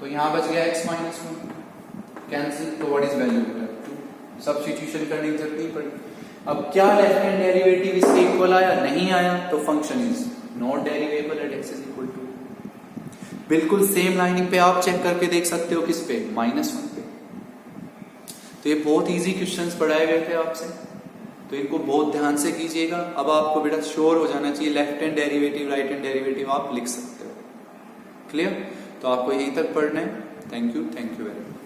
Speaker 1: तो यहां बच गया x माइनस 1, कैंसिल। तो व्हाट इज वैल्यू? 2। सब्स्टिट्यूशन करने की जरूरत नहीं पड़ी। अब क्या लेफ्ट हैंड डेरिवेटिव इसके इक्वल आया? नहीं आया। तो function is not derivable at x is equal to. बिल्कुल सेम लाइनिंग पे आप चेक करके देख सकते हो, किस पे? -1 पे। तो ये बहुत इजी क्वेश्चंस पढ़ाए गए थे आपसे, तो इनको बहुत ध्यान से कीजिएगा। अब आपको बेटा श्योर हो जाना चाहिए, left hand derivative right hand derivative आप लिख सकते हो। क्लियर? तो आपको यहीं तक पढ़ना है। Thank you very much.